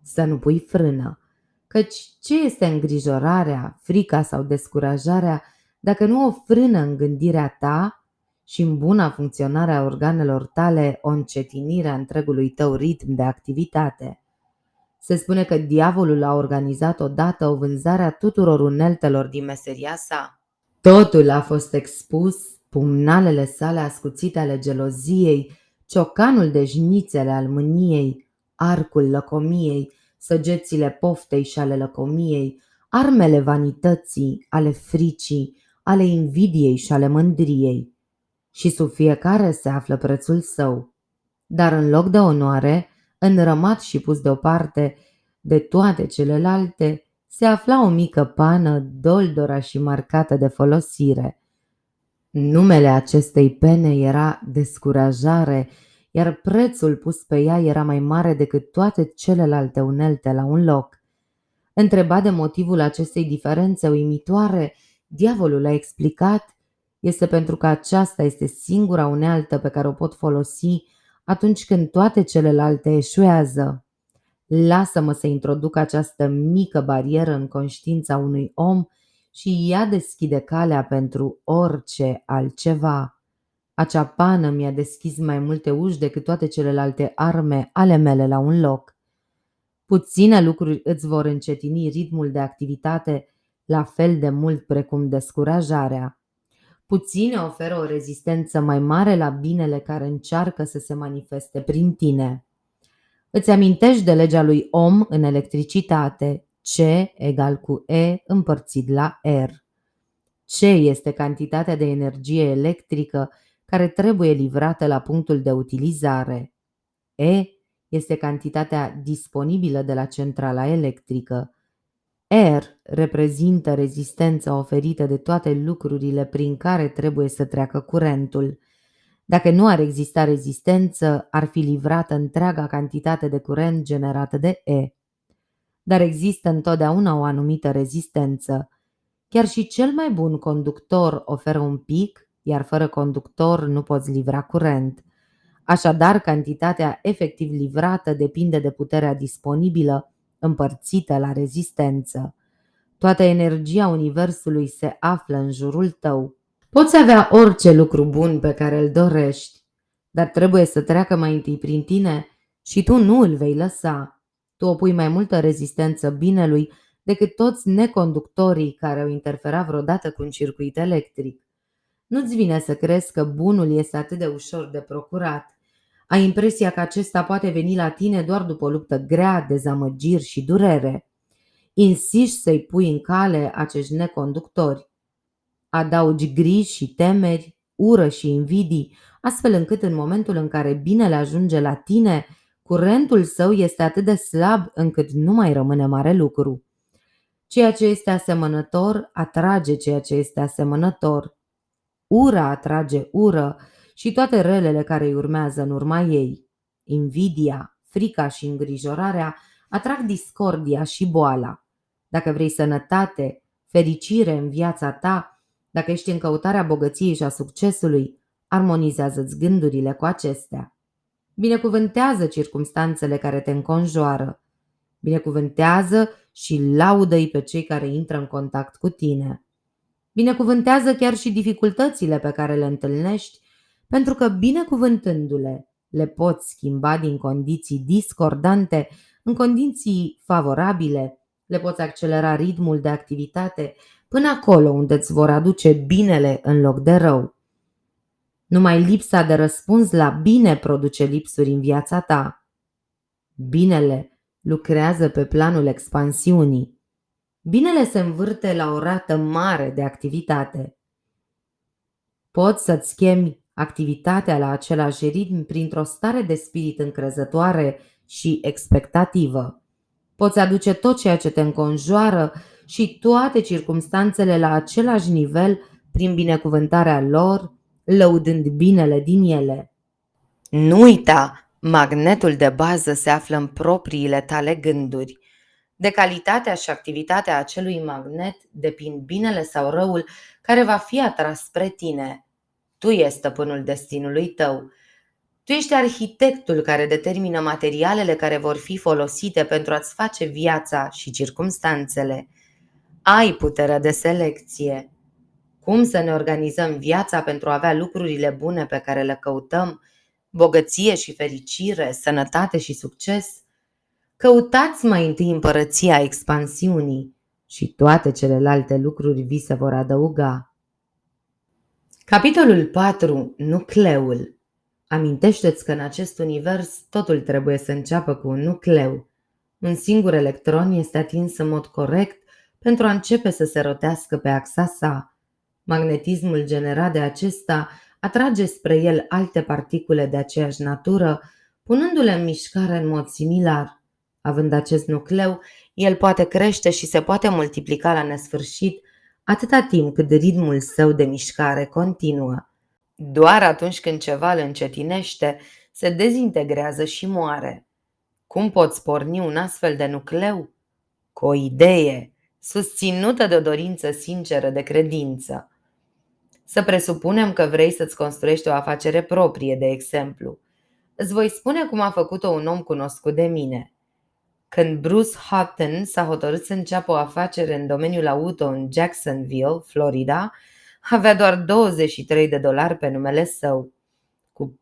să nu pui frână, căci ce este îngrijorarea, frica sau descurajarea dacă nu o frână în gândirea ta și în buna funcționare a organelor tale o încetinire a întregului tău ritm de activitate? Se spune că diavolul a organizat odată o vânzare a tuturor uneltelor din meseria sa. Totul a fost expus, pumnalele sale ascuțite ale geloziei, ciocanul de jnițele al mâniei, arcul lăcomiei, săgețile poftei și ale lăcomiei, armele vanității, ale fricii, ale invidiei și ale mândriei. Și sub fiecare se află prețul său. Dar în loc de onoare, înrămat și pus deoparte de toate celelalte, se afla o mică pană doldora și marcată de folosire. Numele acestei pene era descurajare, iar prețul pus pe ea era mai mare decât toate celelalte unelte la un loc. Întrebat de motivul acestei diferențe uimitoare, diavolul a explicat: este pentru că aceasta este singura unealtă pe care o pot folosi atunci când toate celelalte eșuează. Lasă-mă să introduc această mică barieră în conștiința unui om și ea deschide calea pentru orice altceva. Acea pană mi-a deschis mai multe uși decât toate celelalte arme ale mele la un loc. Puține lucruri îți vor încetini ritmul de activitate la fel de mult precum descurajarea. Puține oferă o rezistență mai mare la binele care încearcă să se manifeste prin tine. Îți amintești de legea lui Ohm în electricitate, C egal cu E împărțit la R. C este cantitatea de energie electrică care trebuie livrată la punctul de utilizare. E este cantitatea disponibilă de la centrala electrică. R reprezintă rezistența oferită de toate lucrurile prin care trebuie să treacă curentul. Dacă nu ar exista rezistență, ar fi livrată întreaga cantitate de curent generată de E. Dar există întotdeauna o anumită rezistență. Chiar și cel mai bun conductor oferă un pic, iar fără conductor nu poți livra curent. Așadar, cantitatea efectiv livrată depinde de puterea disponibilă împărțită la rezistență. Toată energia universului se află în jurul tău. Poți avea orice lucru bun pe care îl dorești, dar trebuie să treacă mai întâi prin tine și tu nu îl vei lăsa. Tu opui mai multă rezistență binelui decât toți neconductorii care au interferat vreodată cu un circuit electric. Nu-ți vine să crezi că bunul este atât de ușor de procurat. Ai impresia că acesta poate veni la tine doar după o luptă grea, dezamăgiri și durere. Insiști să-i pui în cale acești neconductori. Adaugi griji și temeri, ură și invidii, astfel încât în momentul în care binele ajunge la tine, curentul său este atât de slab încât nu mai rămâne mare lucru. Ceea ce este asemănător atrage ceea ce este asemănător. Ura atrage ură și toate relele care îi urmează în urma ei. Invidia, frica și îngrijorarea atrag discordia și boala. Dacă vrei sănătate, fericire în viața ta, dacă ești în căutarea bogăției și a succesului, armonizează-ți gândurile cu acestea. Binecuvântează circumstanțele care te înconjoară. Binecuvântează și laudă-i pe cei care intră în contact cu tine. Binecuvântează chiar și dificultățile pe care le întâlnești, pentru că binecuvântându-le, le poți schimba din condiții discordante în condiții favorabile, le poți accelera ritmul de activitate până acolo unde îți vor aduce binele în loc de rău. Numai lipsa de răspuns la bine produce lipsuri în viața ta. Binele lucrează pe planul expansiunii. Binele se învârte la o rată mare de activitate. Poți să-ți chemi activitatea la același ritm printr-o stare de spirit încrezătoare și expectativă. Poți aduce tot ceea ce te înconjoară și toate circumstanțele la același nivel prin binecuvântarea lor, lăudând binele din ele. Nu uita, magnetul de bază se află în propriile tale gânduri. De calitatea și activitatea acelui magnet depind binele sau răul care va fi atras spre tine. Tu ești stăpânul destinului tău. Tu ești arhitectul care determină materialele care vor fi folosite pentru a-ți face viața și circumstanțele. Ai puterea de selecție. Cum să ne organizăm viața pentru a avea lucrurile bune pe care le căutăm, bogăție și fericire, sănătate și succes? Căutați mai întâi împărăția expansiunii și toate celelalte lucruri vi se vor adăuga. Capitolul 4. Nucleul. Amintește-ți că în acest univers totul trebuie să înceapă cu un nucleu. Un singur electron este atins în mod corect pentru a începe să se rotească pe axa sa. Magnetismul generat de acesta atrage spre el alte particule de aceeași natură, punându-le în mișcare în mod similar. Având acest nucleu, el poate crește și se poate multiplica la nesfârșit, atâta timp cât ritmul său de mișcare continuă. Doar atunci când ceva îl încetinește, se dezintegrează și moare. Cum poți porni un astfel de nucleu? Cu o idee, susținută de o dorință sinceră de credință. Să presupunem că vrei să-ți construiești o afacere proprie, de exemplu. Îți voi spune cum a făcut-o un om cunoscut de mine. Când Bruce Hutton s-a hotărât să înceapă o afacere în domeniul auto în Jacksonville, Florida, avea doar $23 pe numele său. Cu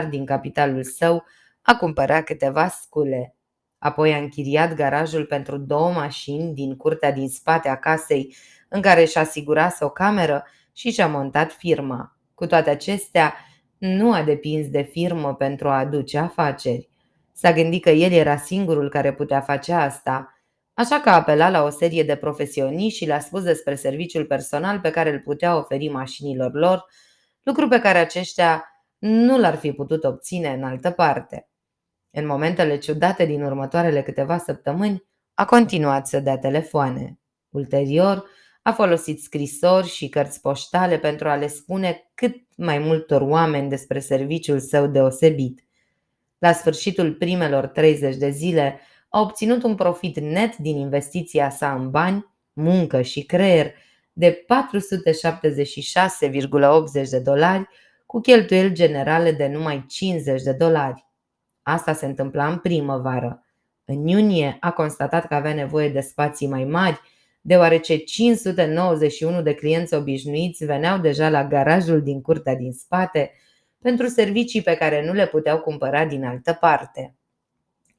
$14,40 din capitalul său, a cumpărat câteva scule. Apoi a închiriat garajul pentru 2 mașini din curtea din spate a casei, în care și-a asigurase o cameră și și-a montat firma. Cu toate acestea, nu a depins de firmă pentru a aduce afaceri. S-a gândit că el era singurul care putea face asta, așa că a apelat la o serie de profesioniști și le-a spus despre serviciul personal pe care îl putea oferi mașinilor lor, lucru pe care aceștia nu l-ar fi putut obține în altă parte. În momentele ciudate din următoarele câteva săptămâni, a continuat să dea telefoane. Ulterior, a folosit scrisori și cărți poștale pentru a le spune cât mai multor oameni despre serviciul său deosebit. La sfârșitul primelor 30 de zile, a obținut un profit net din investiția sa în bani, muncă și creier de $476,80, cu cheltuieli generale de numai $50. Asta se întâmpla în primăvară. În iunie a constatat că avea nevoie de spații mai mari, deoarece 591 de clienți obișnuiți veneau deja la garajul din curtea din spate pentru servicii pe care nu le puteau cumpăra din altă parte.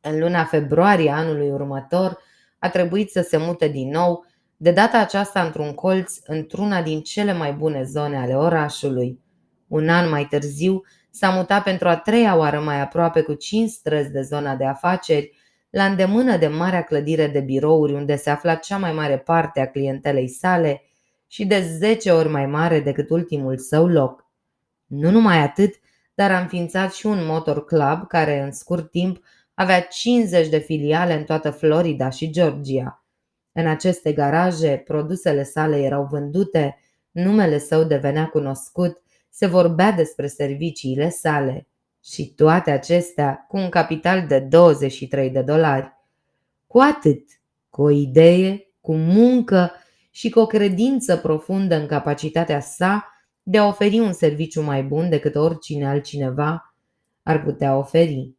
În luna februarie anului următor a trebuit să se mute din nou, de data aceasta într-un colț într-una din cele mai bune zone ale orașului. Un an mai târziu s-a mutat pentru a 3-a oară mai aproape cu 5 străzi de zona de afaceri, la îndemână de marea clădire de birouri unde se afla cea mai mare parte a clientelei sale și de 10 ori mai mare decât ultimul său loc. Nu numai atât, dar a înființat și un motor club care în scurt timp avea 50 de filiale în toată Florida și Georgia. În aceste garaje, produsele sale erau vândute, numele său devenea cunoscut, se vorbea despre serviciile sale. Și toate acestea cu un capital de $23. Cu atât, cu o idee, cu muncă și cu o credință profundă în capacitatea sa de a oferi un serviciu mai bun decât oricine altcineva ar putea oferi.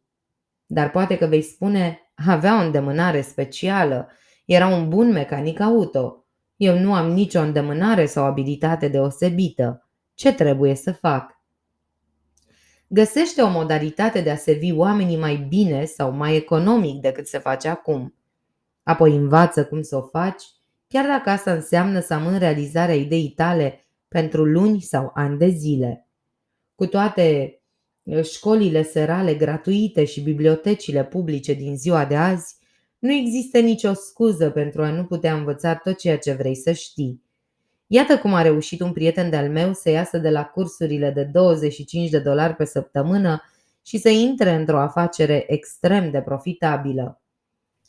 Dar poate că vei spune, avea o îndemânare specială, era un bun mecanic auto. Eu nu am nicio îndemânare sau abilitate deosebită. Ce trebuie să fac? Găsește o modalitate de a servi oamenii mai bine sau mai economic decât se face acum. Apoi învață cum să o faci, chiar dacă asta înseamnă să amâni realizarea ideii tale pentru luni sau ani de zile. Cu toate școlile serale gratuite și bibliotecile publice din ziua de azi, nu există nicio scuză pentru a nu putea învăța tot ceea ce vrei să știi. Iată cum a reușit un prieten de-al meu să iasă de la cursurile de $25 pe săptămână și să intre într-o afacere extrem de profitabilă.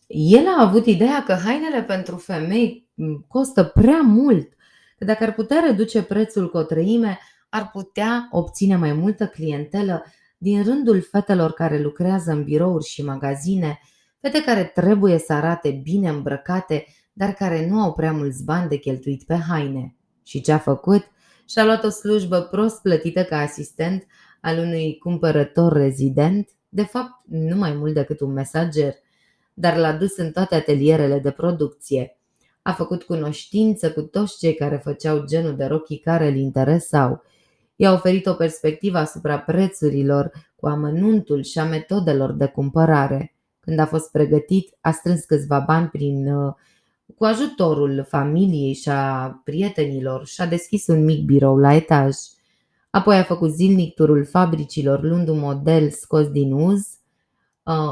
El a avut ideea că hainele pentru femei costă prea mult, că dacă ar putea reduce prețul cu o treime, ar putea obține mai multă clientelă din rândul fetelor care lucrează în birouri și magazine, fete care trebuie să arate bine îmbrăcate, dar care nu au prea mulți bani de cheltuit pe haine. Și ce a făcut? Și-a luat o slujbă prost plătită ca asistent al unui cumpărător rezident, de fapt nu mai mult decât un mesager, dar l-a dus în toate atelierele de producție. A făcut cunoștință cu toți cei care făceau genul de rochii care îl interesau. I-a oferit o perspectivă asupra prețurilor, cu amănuntul și a metodelor de cumpărare. Când a fost pregătit, a strâns câțiva bani cu ajutorul familiei și a prietenilor și a deschis un mic birou la etaj. Apoi a făcut zilnic turul fabricilor, luând un model scos din uz,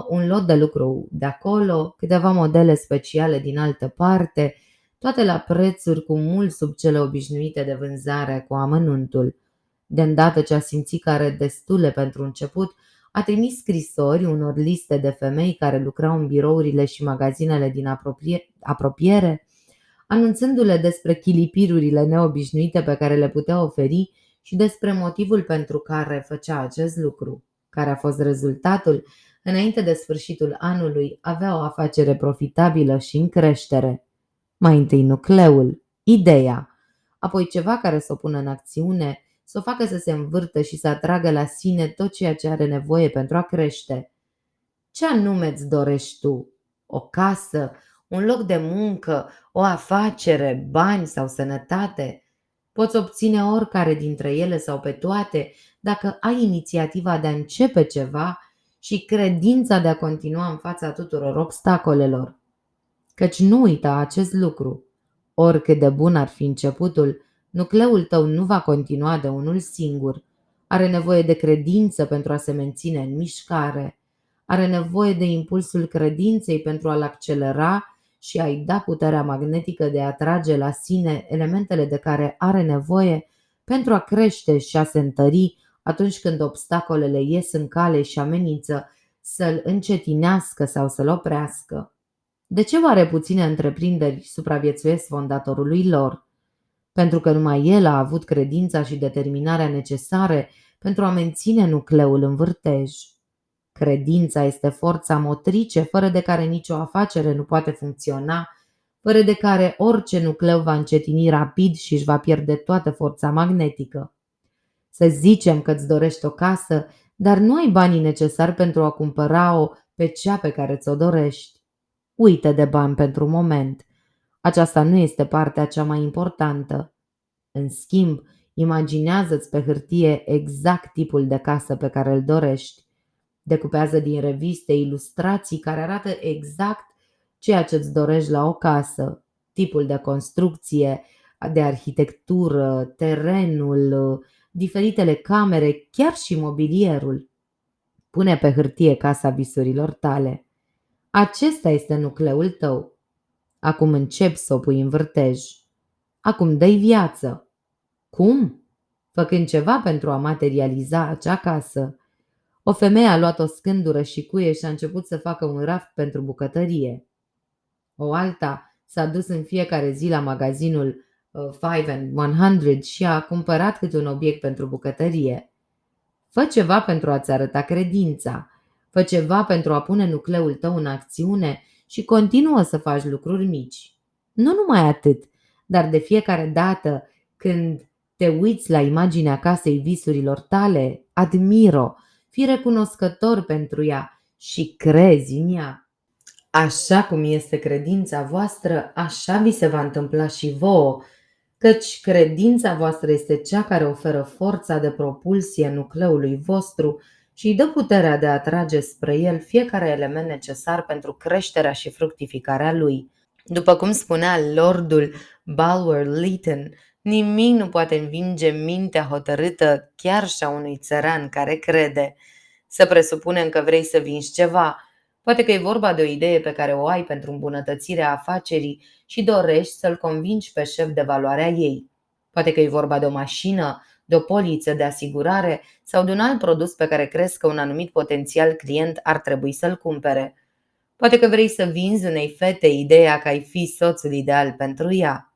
un lot de lucru de acolo, câteva modele speciale din altă parte, toate la prețuri cu mult sub cele obișnuite de vânzare cu amănuntul. De îndată ce a simțit că are destule pentru început, a trimis scrisori unor liste de femei care lucrau în birourile și magazinele din apropiere, anunțându-le despre chilipirurile neobișnuite pe care le putea oferi și despre motivul pentru care făcea acest lucru. Care a fost rezultatul? Înainte de sfârșitul anului, avea o afacere profitabilă și în creștere. Mai întâi nucleul, ideea, apoi ceva care să o pună în acțiune, să o facă să se învârtă și să atragă la sine tot ceea ce are nevoie pentru a crește. Ce anume îți dorești tu? O casă, un loc de muncă, o afacere, bani sau sănătate? Poți obține oricare dintre ele sau pe toate dacă ai inițiativa de a începe ceva și credința de a continua în fața tuturor obstacolelor. Căci nu uita acest lucru. Oricât de bun ar fi începutul, nucleul tău nu va continua de unul singur. Are nevoie de credință pentru a se menține în mișcare. Are nevoie de impulsul credinței pentru a-l accelera și a-i da puterea magnetică de a atrage la sine elementele de care are nevoie pentru a crește și a se întări atunci când obstacolele ies în cale și amenință să-l încetinească sau să-l oprească. De ce oare puține întreprinderi supraviețuiesc fondatorului lor? Pentru că numai el a avut credința și determinarea necesare pentru a menține nucleul în vârtej. Credința este forța motrice fără de care nicio afacere nu poate funcționa, fără de care orice nucleu va încetini rapid și își va pierde toată forța magnetică. Să zicem că îți dorești o casă, dar nu ai banii necesari pentru a cumpăra-o pe cea pe care ți-o dorești. Uită de bani pentru moment. Aceasta nu este partea cea mai importantă. În schimb, imaginează-ți pe hârtie exact tipul de casă pe care îl dorești. Decupează din reviste ilustrații care arată exact ceea ce îți dorești la o casă, tipul de construcție, de arhitectură, terenul, diferitele camere, chiar și mobilierul. Pune pe hârtie casa visurilor tale. Acesta este nucleul tău. Acum începi să o pui în vârtej. Acum dă-i viață. Cum? Făcând ceva pentru a materializa acea casă. O femeie a luat o scândură și cuie și a început să facă un raft pentru bucătărie. O alta s-a dus în fiecare zi la magazinul 5 and 100 și a cumpărat câte un obiect pentru bucătărie. Fă ceva pentru a-ți arăta credința. Fă ceva pentru a pune nucleul tău în acțiune și continuă să faci lucruri mici. Nu numai atât, dar de fiecare dată când te uiți la imaginea casei visurilor tale, admiro, fii recunoscător pentru ea și crezi în ea. Așa cum este credința voastră, așa vi se va întâmpla și vouă. căci credința voastră este cea care oferă forța de propulsie nucleului vostru și îi dă puterea de a atrage spre el fiecare element necesar pentru creșterea și fructificarea lui. După cum spunea lordul Bulwer-Lytton, nimic nu poate învinge mintea hotărâtă chiar și a unui țăran care crede. Să presupunem că vrei să vinzi ceva. Poate că e vorba de o idee pe care o ai pentru îmbunătățirea afacerii și dorești să-l convingi pe șef de valoarea ei. Poate că e vorba de o mașină, de o poliță de asigurare sau de un alt produs pe care crezi că un anumit potențial client ar trebui să-l cumpere. Poate că vrei să vinzi unei fete ideea că ai fi soțul ideal pentru ea.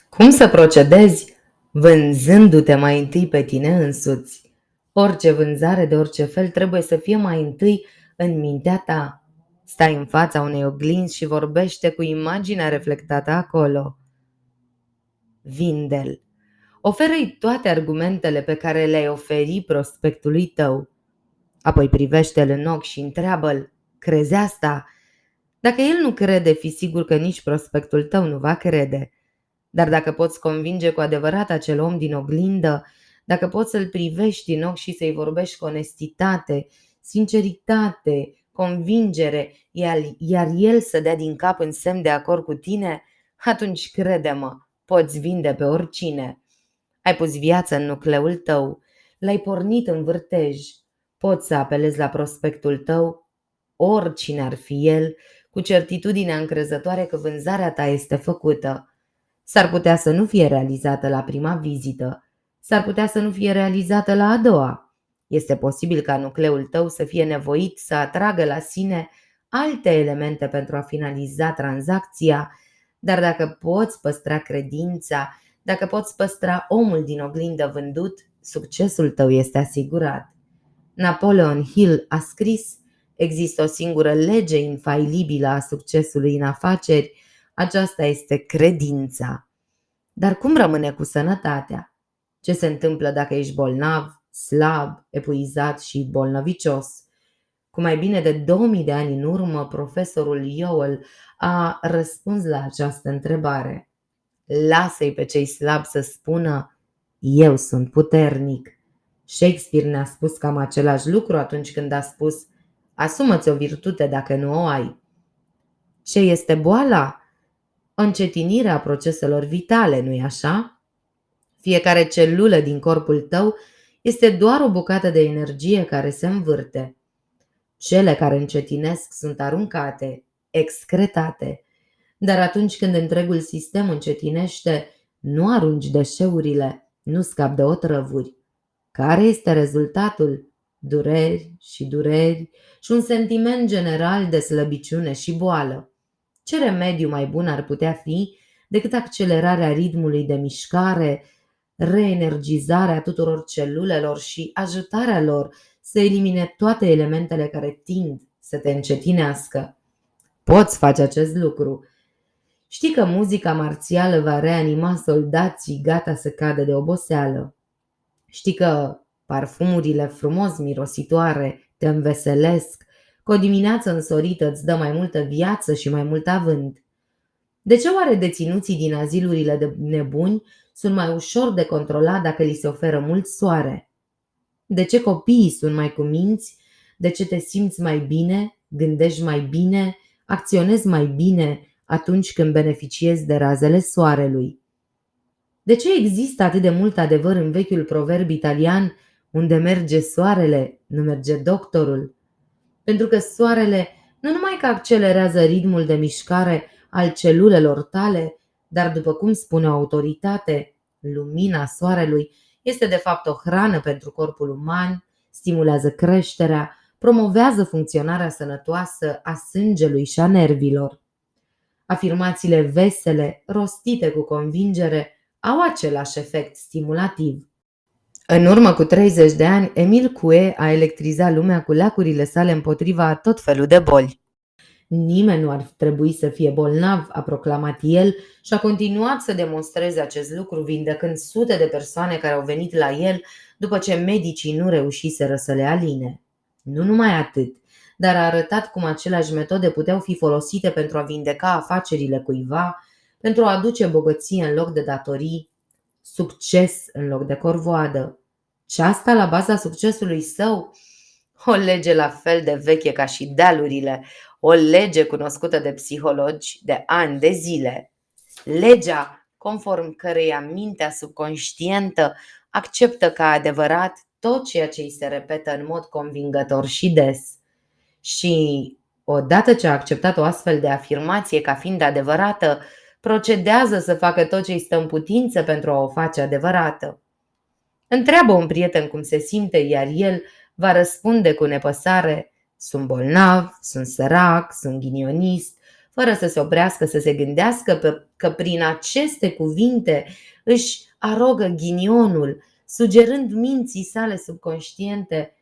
Cum să procedezi? Vânzându-te mai întâi pe tine însuți. Orice vânzare de orice fel trebuie să fie mai întâi în mintea ta. Stai în fața unei oglinzi și vorbește cu imaginea reflectată acolo. Vinde-l. Oferă-i toate argumentele pe care le-ai oferi prospectului tău. Apoi privește-l în ochi și întreabă-l, crezi asta? Dacă el nu crede, fi sigur că nici prospectul tău nu va crede. Dar dacă poți convinge cu adevărat acel om din oglindă, dacă poți să-l privești în ochi și să-i vorbești cu onestitate, sinceritate, convingere, iar el să dea din cap în semn de acord cu tine, atunci crede-mă, poți vinde pe oricine. Ai pus viață în nucleul tău, l-ai pornit în vârtej, poți să apelezi la prospectul tău, oricine ar fi el, cu certitudinea încrezătoare că vânzarea ta este făcută. S-ar putea să nu fie realizată la prima vizită, s-ar putea să nu fie realizată la a doua. Este posibil ca nucleul tău să fie nevoit să atragă la sine alte elemente pentru a finaliza tranzacția, dar dacă poți păstra credința, dacă poți păstra omul din oglindă vândut, succesul tău este asigurat. Napoleon Hill a scris: există o singură lege infailibilă a succesului în afaceri, aceasta este credința. Dar cum rămâne cu sănătatea? Ce se întâmplă dacă ești bolnav, slab, epuizat și bolnăvicios? Cu mai bine de 2000 de ani în urmă, profesorul Yowell a răspuns la această întrebare. Lasă-i pe cei slabi să spună, eu sunt puternic. Shakespeare ne-a spus cam același lucru atunci când a spus, asumă-ți o virtute dacă nu o ai. Ce este boala? Încetinirea proceselor vitale, nu-i așa? Fiecare celulă din corpul tău este doar o bucată de energie care se învârte. Cele care încetinesc sunt aruncate, excretate. Dar atunci când întregul sistem încetinește, nu arunci deșeurile, nu scapi de otrăvuri. Care este rezultatul? Dureri și un sentiment general de slăbiciune și boală. Ce remediu mai bun ar putea fi decât accelerarea ritmului de mișcare, reenergizarea tuturor celulelor și ajutarea lor să elimine toate elementele care tind să te încetinească? Poți face acest lucru. Știi că muzica marțială va reanima soldații gata să cadă de oboseală. Știi că parfumurile frumos mirositoare te înveselesc, că o dimineață însorită îți dă mai multă viață și mai mult avânt. De ce oare deținuții din azilurile de nebuni sunt mai ușor de controlat dacă li se oferă mult soare? De ce copiii sunt mai cuminți? De ce te simți mai bine, gândești mai bine, acționezi mai bine atunci când beneficiezi de razele soarelui? De ce există atât de mult adevăr în vechiul proverb italian, unde merge soarele, nu merge doctorul? Pentru că soarele nu numai că accelerează ritmul de mișcare al celulelor tale, dar după cum spune o autoritate, lumina soarelui este de fapt o hrană pentru corpul uman, stimulează creșterea, promovează funcționarea sănătoasă a sângelui și a nervilor. Afirmațiile vesele, rostite cu convingere, au același efect stimulativ. În urmă cu 30 de ani, Emile Coué a electrizat lumea cu leacurile sale împotriva a tot felul de boli. Nimeni nu ar trebui să fie bolnav, a proclamat el și a continuat să demonstreze acest lucru, vindecând sute de persoane care au venit la el după ce medicii nu reușiseră să le aline. Nu numai atât, dar a arătat cum aceleași metode puteau fi folosite pentru a vindeca afacerile cuiva, pentru a aduce bogăție în loc de datorii, succes în loc de corvoadă. Și asta la baza succesului său? O lege la fel de veche ca și dealurile, o lege cunoscută de psihologi de ani de zile. Legea conform căreia mintea subconștientă acceptă ca adevărat tot ceea ce îi se repetă în mod convingător și des. Și odată ce a acceptat o astfel de afirmație ca fiind adevărată, procedează să facă tot ce îi stă în putință pentru a o face adevărată. Întreabă un prieten cum se simte, iar el va răspunde cu nepăsare: sunt bolnav, sunt sărac, sunt ghinionist, fără să se oprească să se gândească că prin aceste cuvinte își arogă ghinionul, sugerând minții sale subconștiente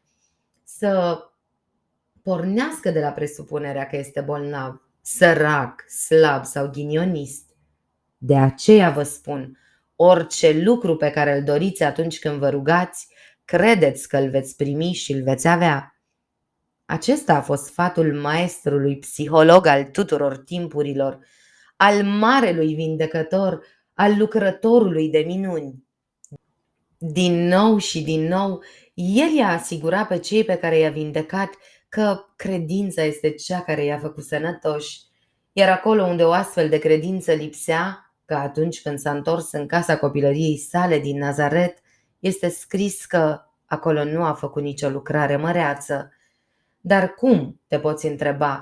să pornească de la presupunerea că este bolnav, sărac, slab sau ghinionist. De aceea vă spun, orice lucru pe care îl doriți atunci când vă rugați, credeți că îl veți primi și îl veți avea. Acesta a fost sfatul maestrului psiholog al tuturor timpurilor, al marelui vindecător, al lucrătorului de minuni. Din nou și din nou, el i-a asigurat pe cei pe care i-a vindecat că credința este cea care i-a făcut sănătoși, iar acolo unde o astfel de credință lipsea, că atunci când s-a întors în casa copilăriei sale din Nazaret, este scris că acolo nu a făcut nicio lucrare măreață. Dar cum, te poți întreba,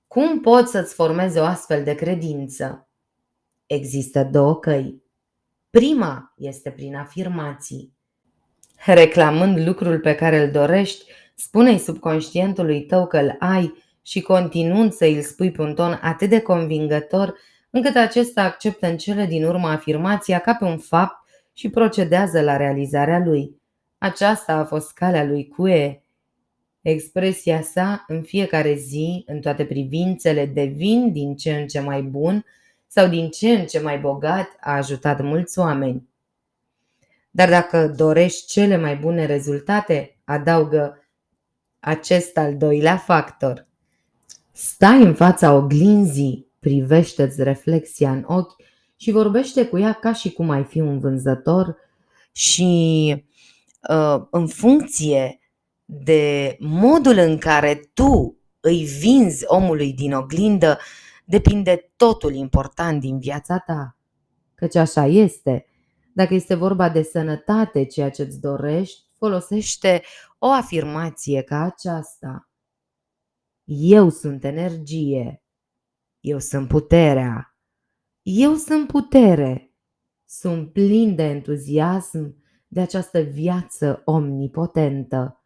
cum poți să-ți formezi o astfel de credință? Există două căi. Prima este prin afirmații. Reclamând lucrul pe care îl dorești, spune-i subconștientului tău că îl ai și continuând să îl spui pe un ton atât de convingător încât acesta acceptă în cele din urmă afirmația ca pe un fapt și procedează la realizarea lui. Aceasta a fost calea lui Cue. Expresia sa: în fiecare zi, în toate privințele, devin din ce în ce mai bun sau din ce în ce mai bogat, a ajutat mulți oameni. Dar dacă dorești cele mai bune rezultate, adaugă acest al doilea factor. Stai în fața oglinzii, privește-ți reflexia în ochi și vorbește cu ea ca și cum ai fi un vânzător și în funcție de modul în care tu îi vinzi omului din oglindă, depinde totul important din viața ta. Căci așa este. Dacă este vorba de sănătate, ceea ce îți dorești, folosește o afirmație ca aceasta. Eu sunt energie. Eu sunt puterea. Eu sunt putere. Sunt plin de entuziasm de această viață omnipotentă.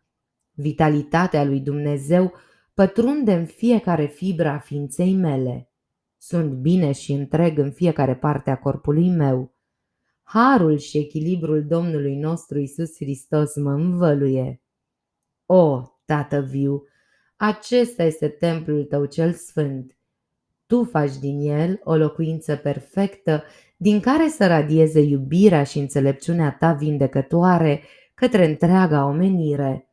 Vitalitatea lui Dumnezeu pătrunde în fiecare fibră a ființei mele. Sunt bine și întreg în fiecare parte a corpului meu. Harul și echilibrul Domnului nostru Iisus Hristos mă învăluie. O, Tată viu, acesta este templul tău cel sfânt. Tu faci din el o locuință perfectă din care să radieze iubirea și înțelepciunea ta vindecătoare către întreaga omenire.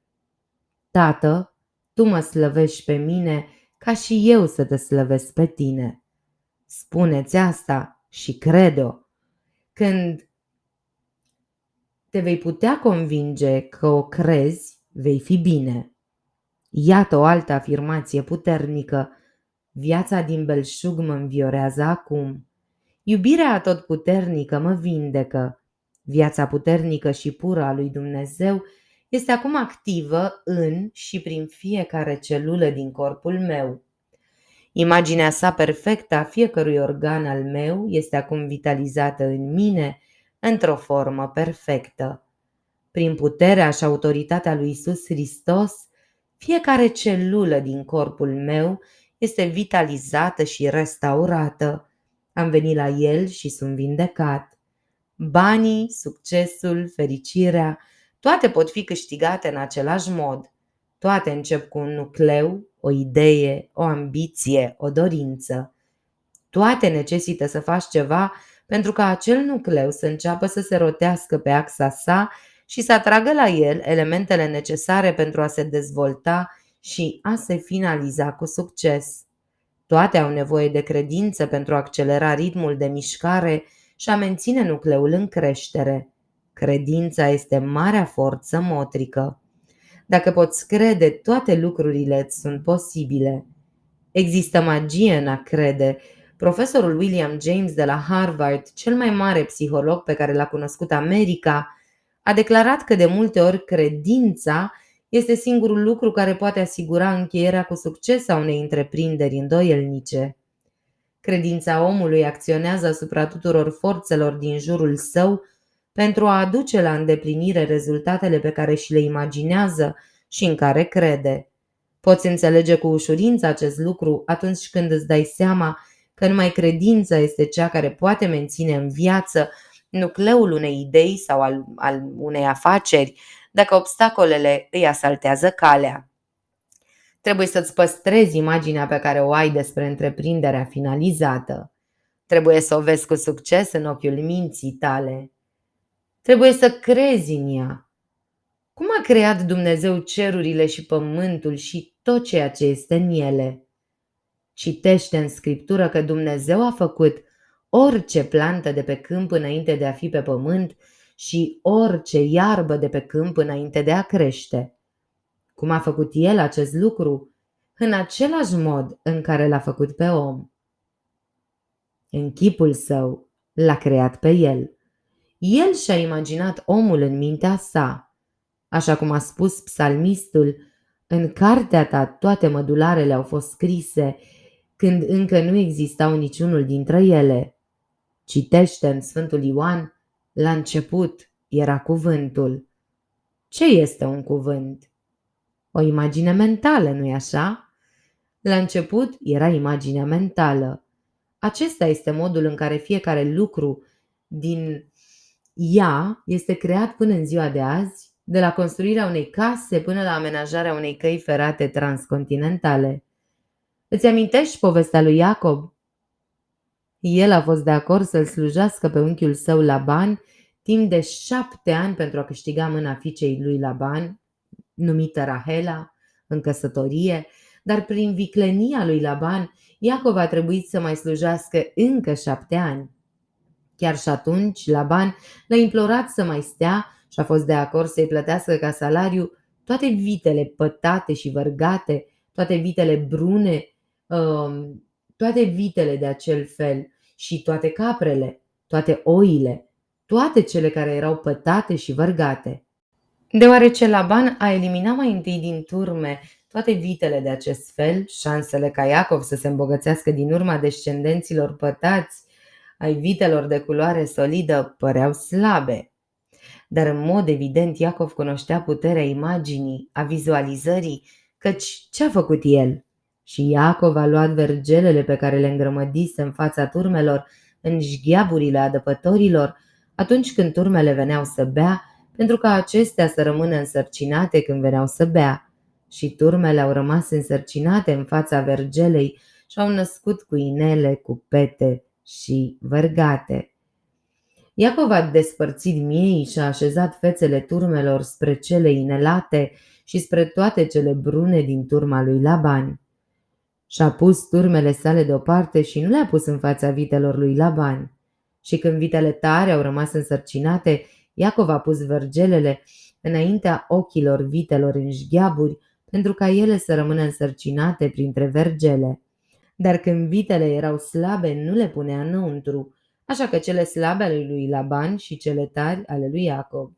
Tată, tu mă slăvești pe mine ca și eu să te slăvesc pe tine. Spune-ți asta și crede-o. Când te vei putea convinge că o crezi, vei fi bine. Iată o altă afirmație puternică. Viața din belșug mă înviorează acum. Iubirea atotputernică mă vindecă. Viața puternică și pură a lui Dumnezeu este acum activă în și prin fiecare celulă din corpul meu. Imaginea sa perfectă a fiecărui organ al meu este acum vitalizată în mine într-o formă perfectă. Prin puterea și autoritatea lui Iisus Hristos, fiecare celulă din corpul meu este vitalizată și restaurată. Am venit la el și sunt vindecat. Banii, succesul, fericirea, toate pot fi câștigate în același mod. Toate încep cu un nucleu, o idee, o ambiție, o dorință. Toate necesită să faci ceva pentru ca acel nucleu să înceapă să se rotească pe axa sa și să atragă la el elementele necesare pentru a se dezvolta și a se finaliza cu succes. Toate au nevoie de credință pentru a accelera ritmul de mișcare și a menține nucleul în creștere. Credința este marea forță motrică. Dacă poți crede, toate lucrurile îți sunt posibile. Există magie în a crede. Profesorul William James de la Harvard, cel mai mare psiholog pe care l-a cunoscut America, a declarat că de multe ori credința este singurul lucru care poate asigura încheierea cu succes a unei întreprinderi îndoielnice. Credința omului acționează asupra tuturor forțelor din jurul său pentru a aduce la îndeplinire rezultatele pe care și le imaginează și în care crede. Poți înțelege cu ușurință acest lucru atunci când îți dai seama că numai credința este cea care poate menține în viață nucleul unei idei sau al unei afaceri, dacă obstacolele îi asaltează calea. Trebuie să-ți păstrezi imaginea pe care o ai despre întreprinderea finalizată. Trebuie să o vezi cu succes în ochiul minții tale. Trebuie să crezi în ea. Cum a creat Dumnezeu cerurile și pământul și tot ceea ce este în ele? Citește în Scriptură că Dumnezeu a făcut orice plantă de pe câmp înainte de a fi pe pământ și orice iarbă de pe câmp înainte de a crește. Cum a făcut El acest lucru? În același mod în care l-a făcut pe om. În chipul său l-a creat pe el. El și-a imaginat omul în mintea sa. Așa cum a spus psalmistul, în cartea ta toate mădularele au fost scrise, când încă nu existau niciunul dintre ele. Citește în Sfântul Ioan, la început era cuvântul. Ce este un cuvânt? O imagine mentală, nu-i așa? La început era imaginea mentală. Acesta este modul în care fiecare lucru din ea este creat până în ziua de azi, de la construirea unei case până la amenajarea unei căi ferate transcontinentale. Îți amintești povestea lui Iacob? El a fost de acord să-l slujească pe unchiul său Laban timp de 7 ani pentru a câștiga mâna fiicei lui Laban, numită Rahela, în căsătorie, dar prin viclenia lui Laban, Iacov a trebuit să mai slujească încă 7 ani. Chiar și atunci, Laban l-a implorat să mai stea și a fost de acord să-i plătească ca salariu toate vitele pătate și vărgate, toate vitele brune, toate vitele de acel fel și toate caprele, toate oile, toate cele care erau pătate și vărgate. Deoarece Laban a eliminat mai întâi din turme toate vitele de acest fel, șansele ca Iacov să se îmbogățească din urma descendenților pătați ai vitelor de culoare solidă păreau slabe. Dar în mod evident Iacov cunoștea puterea imaginii, a vizualizării, căci ce-a făcut el? Și Iacov a luat vergelele pe care le îngrămădise în fața turmelor, în jgheaburile adăpătorilor, atunci când turmele veneau să bea, pentru ca acestea să rămână însărcinate când veneau să bea. Și turmele au rămas însărcinate în fața vergelei și au născut cu inele, cu pete și vărgate. Iacov a despărțit miei și a așezat fețele turmelor spre cele inelate și spre toate cele brune din turma lui Laban. Și-a pus turmele sale deoparte și nu le-a pus în fața vitelor lui Laban. Și când vitele tare au rămas însărcinate, Iacov a pus vergelele înaintea ochilor vitelor în jgheaburi, pentru ca ele să rămână însărcinate printre vergele. Dar când vitele erau slabe, nu le punea înăuntru, așa că cele slabe ale lui Laban și cele tari ale lui Iacov.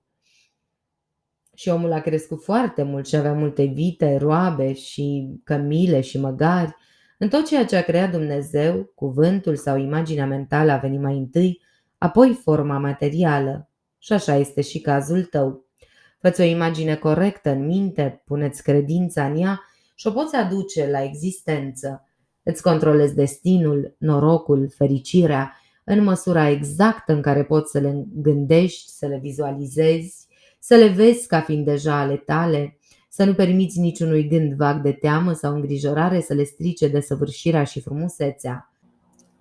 Și omul a crescut foarte mult și avea multe vite, roabe și cămile și măgari. În tot ceea ce a creat Dumnezeu, cuvântul sau imaginea mentală a venit mai întâi, apoi forma materială. Și așa este și cazul tău. Fă-ți o imagine corectă în minte, puneți credința în ea și o poți aduce la existență. Îți controlezi destinul, norocul, fericirea, în măsura exactă în care poți să le gândești, să le vizualizezi, să le vezi ca fiind deja ale tale, să nu permiți niciunui gând vag de teamă sau îngrijorare să le strice desăvârșirea și frumusețea.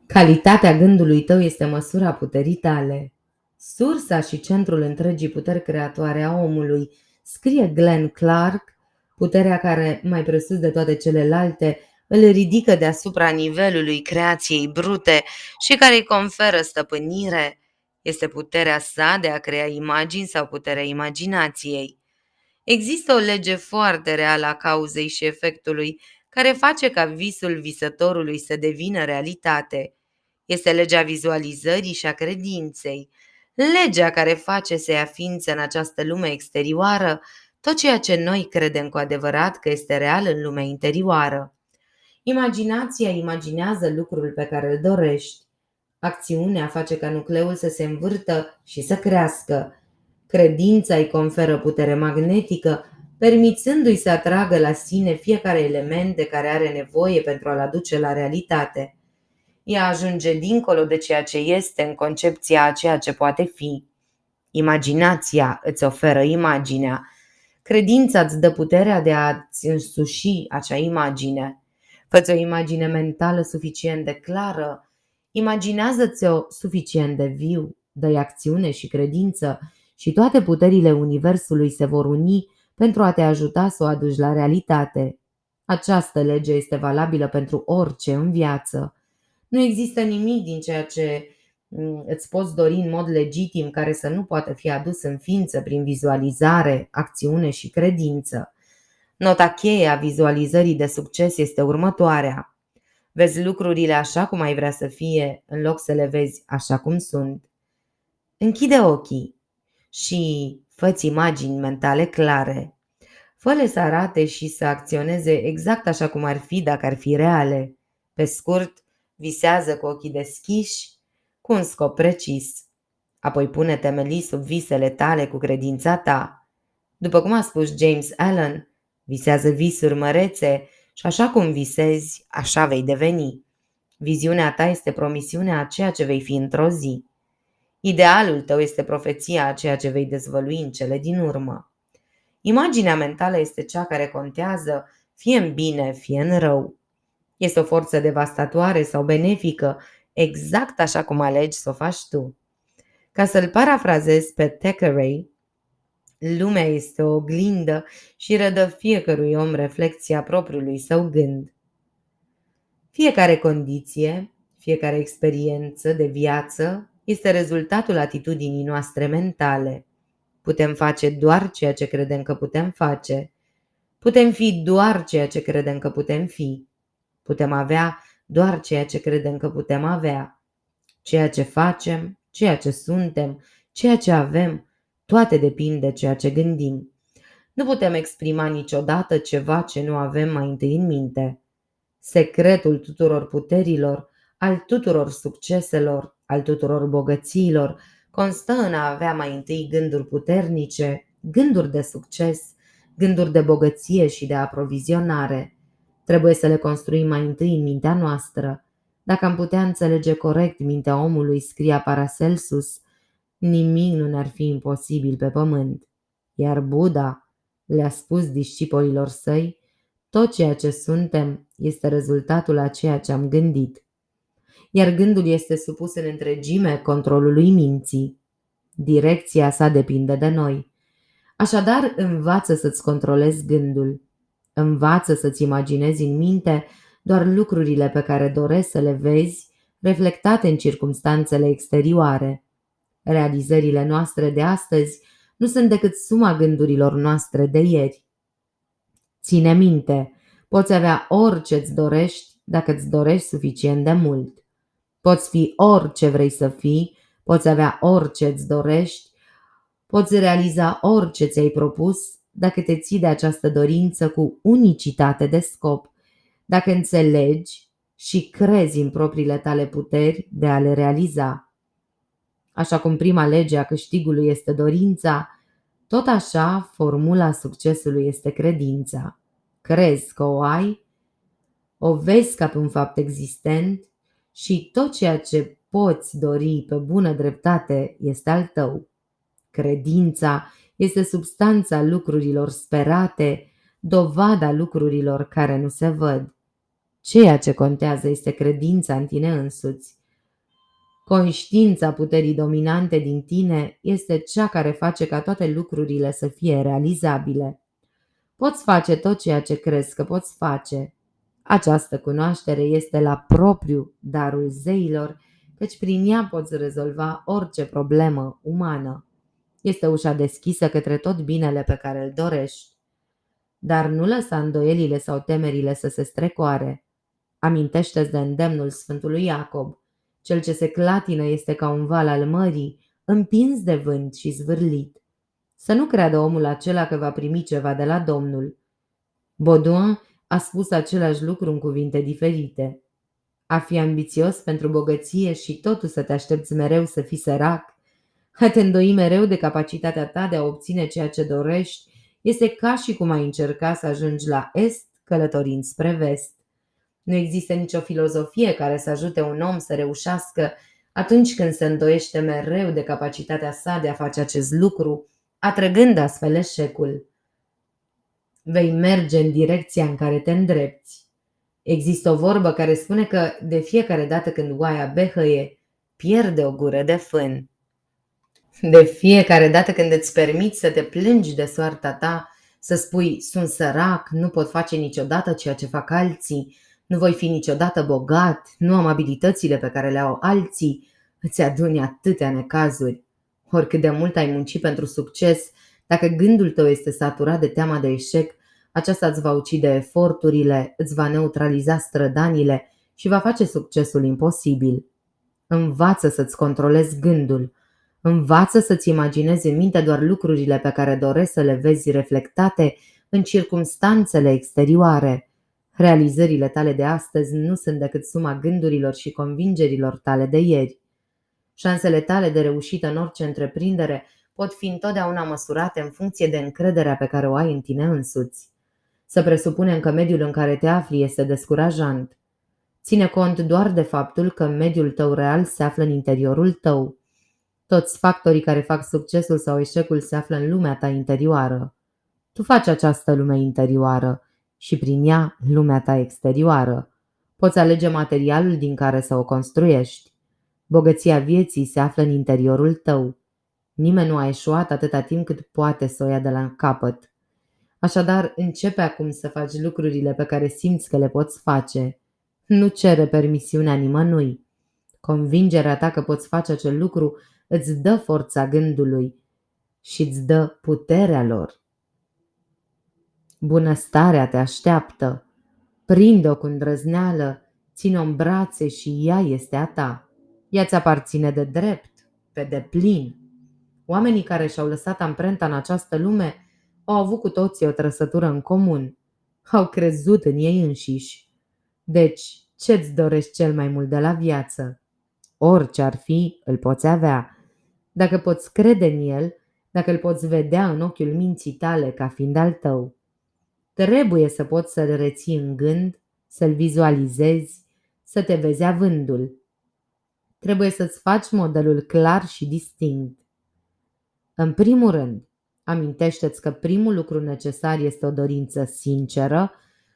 Calitatea gândului tău este măsura puterii tale. Sursa și centrul întregii puteri creatoare a omului, scrie Glenn Clark, puterea care, mai presus de toate celelalte, îl ridică deasupra nivelului creației brute și care îi conferă stăpânire, Este puterea sa de a crea imagini sau puterea imaginației? Există o lege foarte reală a cauzei și efectului care face ca visul visătorului să devină realitate. Este legea vizualizării și a credinței, legea care face să ia ființă în această lume exterioară tot ceea ce noi credem cu adevărat că este real în lumea interioară. Imaginația imaginează lucrul pe care îl dorești. Acțiunea face ca nucleul să se învârtă și să crească. Credința îi conferă putere magnetică, permițându-i să atragă la sine fiecare element de care are nevoie pentru a-l aduce la realitate. Ea ajunge dincolo de ceea ce este în concepția a ceea ce poate fi. Imaginația îți oferă imaginea. Credința îți dă puterea de a-ți însuși acea imagine. Fă-ți o imagine mentală suficient de clară, imaginează-ți-o suficient de viu, dă-i acțiune și credință și toate puterile universului se vor uni pentru a te ajuta să o aduci la realitate. Această lege este valabilă pentru orice în viață. Nu există nimic din ceea ce îți poți dori în mod legitim care să nu poată fi adus în ființă prin vizualizare, acțiune și credință. Nota cheie a vizualizării de succes este următoarea. Vezi lucrurile așa cum ai vrea să fie, în loc să le vezi așa cum sunt. Închide ochii și fă-ți imagini mentale clare. Fă-le să arate și să acționeze exact așa cum ar fi dacă ar fi reale. Pe scurt, visează cu ochii deschiși, cu un scop precis. Apoi pune temelii sub visele tale cu credința ta. După cum a spus James Allen, visează visuri mărețe și așa cum visezi, așa vei deveni. Viziunea ta este promisiunea a ceea ce vei fi într-o zi. Idealul tău este profeția a ceea ce vei dezvălui în cele din urmă. Imaginea mentală este cea care contează, fie în bine, fie în rău. Este o forță devastatoare sau benefică, exact așa cum alegi să o faci tu. Ca să-l parafrazez pe Thackeray, lumea este o oglindă și redă fiecărui om reflexia propriului său gând. Fiecare condiție, fiecare experiență de viață este rezultatul atitudinii noastre mentale. Putem face doar ceea ce credem că putem face. Putem fi doar ceea ce credem că putem fi. Putem avea doar ceea ce credem că putem avea. Ceea ce facem, ceea ce suntem, ceea ce avem, toate depind de ceea ce gândim. Nu putem exprima niciodată ceva ce nu avem mai întâi în minte. Secretul tuturor puterilor, al tuturor succeselor, al tuturor bogățiilor, constă în a avea mai întâi gânduri puternice, gânduri de succes, gânduri de bogăție și de aprovizionare. Trebuie să le construim mai întâi în mintea noastră. Dacă am putea înțelege corect mintea omului, scria Paracelsus, nimic nu ne-ar fi imposibil pe pământ. Iar Buddha le-a spus discipolilor săi, tot ceea ce suntem este rezultatul a ceea ce am gândit. Iar gândul este supus în întregime controlului minții. Direcția sa depinde de noi. Așadar, învață să-ți controlezi gândul. Învață să-ți imaginezi în minte doar lucrurile pe care dorești să le vezi reflectate în circumstanțele exterioare. Realizările noastre de astăzi nu sunt decât suma gândurilor noastre de ieri. Ține minte, poți avea orice îți dorești dacă îți dorești suficient de mult. Poți fi orice vrei să fii, poți avea orice îți dorești, poți realiza orice ți-ai propus dacă te ții de această dorință cu unicitate de scop, dacă înțelegi și crezi în propriile tale puteri de a le realiza. Așa cum prima lege a câștigului este dorința, tot așa formula succesului este credința. Crezi că o ai, o vezi ca pe un fapt existent și tot ceea ce poți dori pe bună dreptate este al tău. Credința este substanța lucrurilor sperate, dovada lucrurilor care nu se văd. Ceea ce contează este credința în tine însuți. Conștiința puterii dominante din tine este cea care face ca toate lucrurile să fie realizabile. Poți face tot ceea ce crezi că poți face. Această cunoaștere este la propriu darul zeilor, căci prin ea poți rezolva orice problemă umană. Este ușa deschisă către tot binele pe care îl dorești. Dar nu lăsa îndoielile sau temerile să se strecoare. Amintește-ți de îndemnul Sfântului Iacob. Cel ce se clatină este ca un val al mării, împins de vânt și zvârlit. Să nu creadă omul acela că va primi ceva de la Domnul. Baudouin a spus același lucru în cuvinte diferite. A fi ambițios pentru bogăție și totuși să te aștepți mereu să fii sărac, a te îndoi mereu de capacitatea ta de a obține ceea ce dorești, este ca și cum ai încerca să ajungi la est călătorind spre vest. Nu există nicio filozofie care să ajute un om să reușească atunci când se îndoiește mereu de capacitatea sa de a face acest lucru, atrăgând astfel eșecul. Vei merge în direcția în care te îndrepți. Există o vorbă care spune că de fiecare dată când oaia behăie, pierde o gură de fân. De fiecare dată când îți permiți să te plângi de soarta ta, să spui, sunt sărac, nu pot face niciodată ceea ce fac alții, nu voi fi niciodată bogat, nu am abilitățile pe care le au alții, îți aduni atâtea necazuri. Oricât de mult ai muncit pentru succes, dacă gândul tău este saturat de teama de eșec, aceasta îți va ucide eforturile, îți va neutraliza strădanile și va face succesul imposibil. Învață să-ți controlezi gândul. Învață să-ți imaginezi în minte doar lucrurile pe care dorești să le vezi reflectate în circumstanțele exterioare. Realizările tale de astăzi nu sunt decât suma gândurilor și convingerilor tale de ieri. Șansele tale de reușită în orice întreprindere pot fi întotdeauna măsurate în funcție de încrederea pe care o ai în tine însuți. Să presupunem că mediul în care te afli este descurajant. Ține cont doar de faptul că mediul tău real se află în interiorul tău. Toți factorii care fac succesul sau eșecul se află în lumea ta interioară. Tu faci această lume interioară și prin ea lumea ta exterioară. Poți alege materialul din care să o construiești. Bogăția vieții se află în interiorul tău. Nimeni nu a eșuat atâta timp cât poate să o ia de la capăt. Așadar, începe acum să faci lucrurile pe care simți că le poți face. Nu cere permisiunea nimănui. Convingerea ta că poți face acel lucru îți dă forța gândului și îți dă puterea lor. Bunăstarea te așteaptă. Prinde-o cu îndrăzneală, ține-o în brațe și ea este a ta. Ea ți aparține de drept, pe deplin. Oamenii care și-au lăsat amprenta în această lume au avut cu toții o trăsătură în comun. Au crezut în ei înșiși. Deci, ce-ți dorești cel mai mult de la viață? Orice ar fi, îl poți avea. Dacă poți crede în el, dacă îl poți vedea în ochiul minții tale ca fiind al tău. Trebuie să poți să-l reții în gând, să-l vizualizezi, să te vezi avându-l. Trebuie să-ți faci modelul clar și distinct. În primul rând, amintește-ți că primul lucru necesar este o dorință sinceră,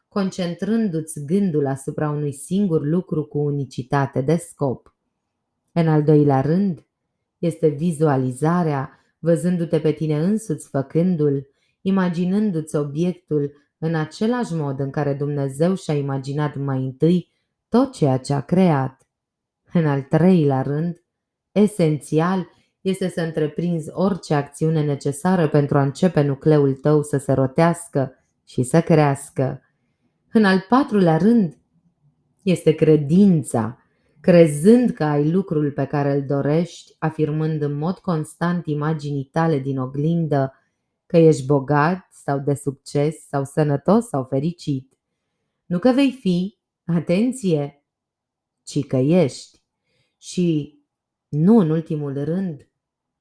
concentrându-ți gândul asupra unui singur lucru cu unicitate de scop. În al doilea rând, este vizualizarea, văzându-te pe tine însuți făcându-l, imaginându-ți obiectul în același mod în care Dumnezeu și-a imaginat mai întâi tot ceea ce a creat. În al treilea rând, esențial este să întreprinzi orice acțiune necesară pentru a începe nucleul tău să se rotească și să crească. În al patrulea rând, este credința, crezând că ai lucrul pe care îl dorești, afirmând în mod constant imaginii tale din oglindă că ești bogat sau de succes sau sănătos sau fericit. Nu că vei fi, atenție, ci că ești. Și, nu în ultimul rând,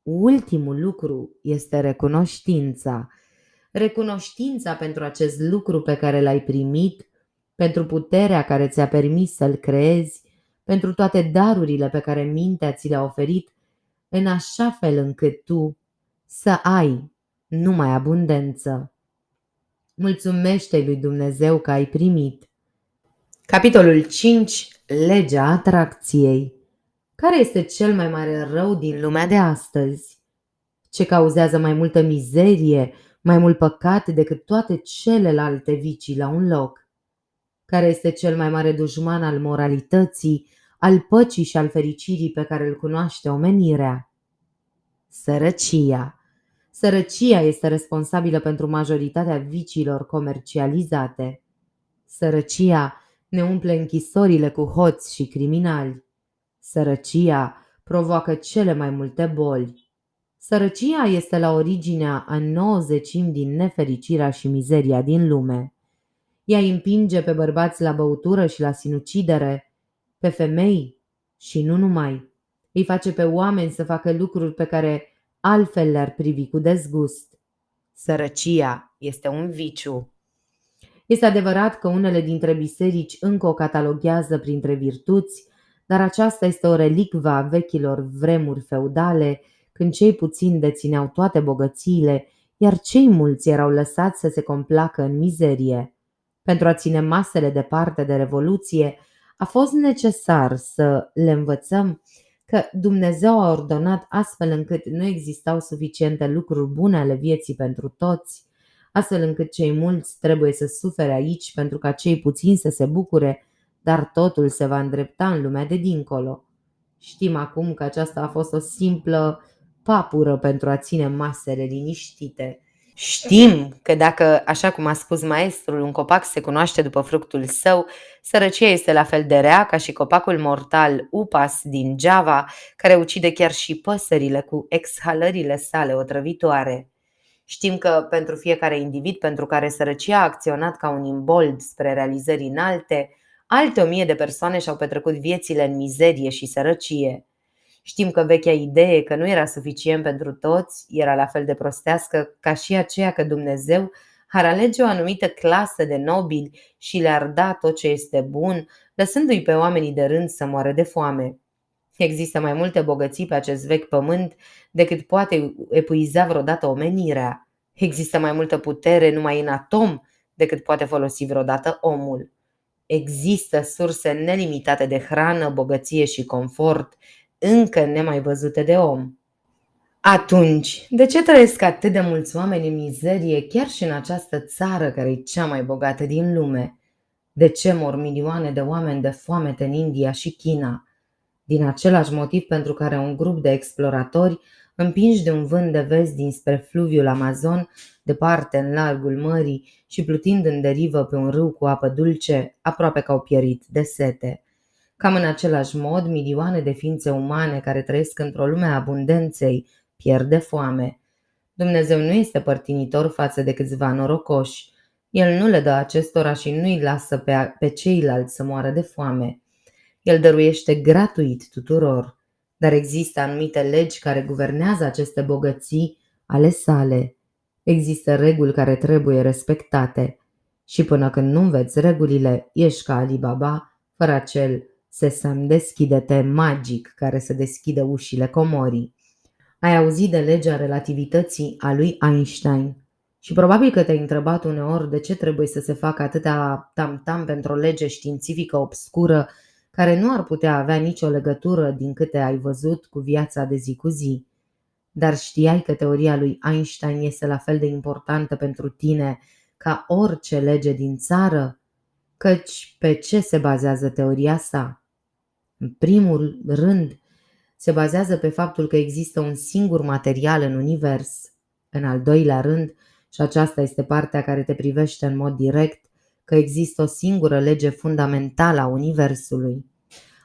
ultimul lucru este recunoștința. Recunoștința pentru acest lucru pe care l-ai primit, pentru puterea care ți-a permis să-l creezi, pentru toate darurile pe care mintea ți le-a oferit, în așa fel încât tu să ai numai abundență. Mulțumește lui Dumnezeu că ai primit. Capitolul 5. Legea atracției. Care este cel mai mare rău din lumea de astăzi? Ce cauzează mai multă mizerie, mai mult păcat decât toate celelalte vicii la un loc? Care este cel mai mare dușman al moralității, al păcii și al fericirii pe care îl cunoaște omenirea? Sărăcia. Sărăcia este responsabilă pentru majoritatea viciilor comercializate. Sărăcia ne umple închisorile cu hoți și criminali. Sărăcia provoacă cele mai multe boli. Sărăcia este la originea a 90% din nefericirea și mizeria din lume. Ea îi împinge pe bărbați la băutură și la sinucidere, pe femei și nu numai. Îi face pe oameni să facă lucruri pe care altfel le-ar privi cu dezgust. Sărăcia este un viciu. Este adevărat că unele dintre biserici încă o cataloghează printre virtuți, dar aceasta este o relicvă a vechilor vremuri feudale, când cei puțini dețineau toate bogățiile, iar cei mulți erau lăsați să se complacă în mizerie. Pentru a ține masele departe de revoluție, a fost necesar să le învățăm că Dumnezeu a ordonat astfel încât nu existau suficiente lucruri bune ale vieții pentru toți, astfel încât cei mulți trebuie să sufere aici pentru ca cei puțini să se bucure, dar totul se va îndrepta în lumea de dincolo. Știm acum că aceasta a fost o simplă papură pentru a ține masele liniștite. Știm că dacă, așa cum a spus maestrul, un copac se cunoaște după fructul său, sărăcia este la fel de rea ca și copacul mortal Upas din Java, care ucide chiar și păsările cu exhalările sale otrăvitoare. Știm că pentru fiecare individ pentru care sărăcia a acționat ca un imbold spre realizări înalte, alte 1000 de persoane și-au petrecut viețile în mizerie și sărăcie. Știm că vechea idee că nu era suficient pentru toți era la fel de prostească ca și aceea că Dumnezeu ar alege o anumită clasă de nobili și le-ar da tot ce este bun, lăsându-i pe oamenii de rând să moară de foame. Există mai multe bogății pe acest vechi pământ decât poate epuiza vreodată omenirea. Există mai multă putere numai în atom decât poate folosi vreodată omul. Există surse nelimitate de hrană, bogăție și confort, încă nemai văzute de om. Atunci, de ce trăiesc atât de mulți oameni în mizerie chiar și în această țară care e cea mai bogată din lume? De ce mor milioane de oameni de foamete în India și China? Din același motiv pentru care un grup de exploratori, împinși de un vânt de vest dinspre fluviul Amazon, departe în largul mării și plutind în derivă pe un râu cu apă dulce, aproape că au pierit de sete. Cam în același mod, milioane de ființe umane care trăiesc într-o lume a abundenței pierd de foame. Dumnezeu nu este părtinitor față de câțiva norocoși. El nu le dă acestora și nu îi lasă pe ceilalți să moară de foame. El dăruiește gratuit tuturor, dar există anumite legi care guvernează aceste bogății ale sale. Există reguli care trebuie respectate și până când nu înveți regulile, ești ca Ali Baba, fără acel sesam deschide-te magic care să deschidă ușile comorii. Ai auzit de legea relativității a lui Einstein și probabil că te-ai întrebat uneori de ce trebuie să se facă atâta tam-tam pentru o lege științifică obscură care nu ar putea avea nicio legătură, din câte ai văzut, cu viața de zi cu zi. Dar știai că teoria lui Einstein este la fel de importantă pentru tine ca orice lege din țară? Căci pe ce se bazează teoria sa? În primul rând, se bazează pe faptul că există un singur material în univers. În al doilea rând, și aceasta este partea care te privește în mod direct, că există o singură lege fundamentală a universului.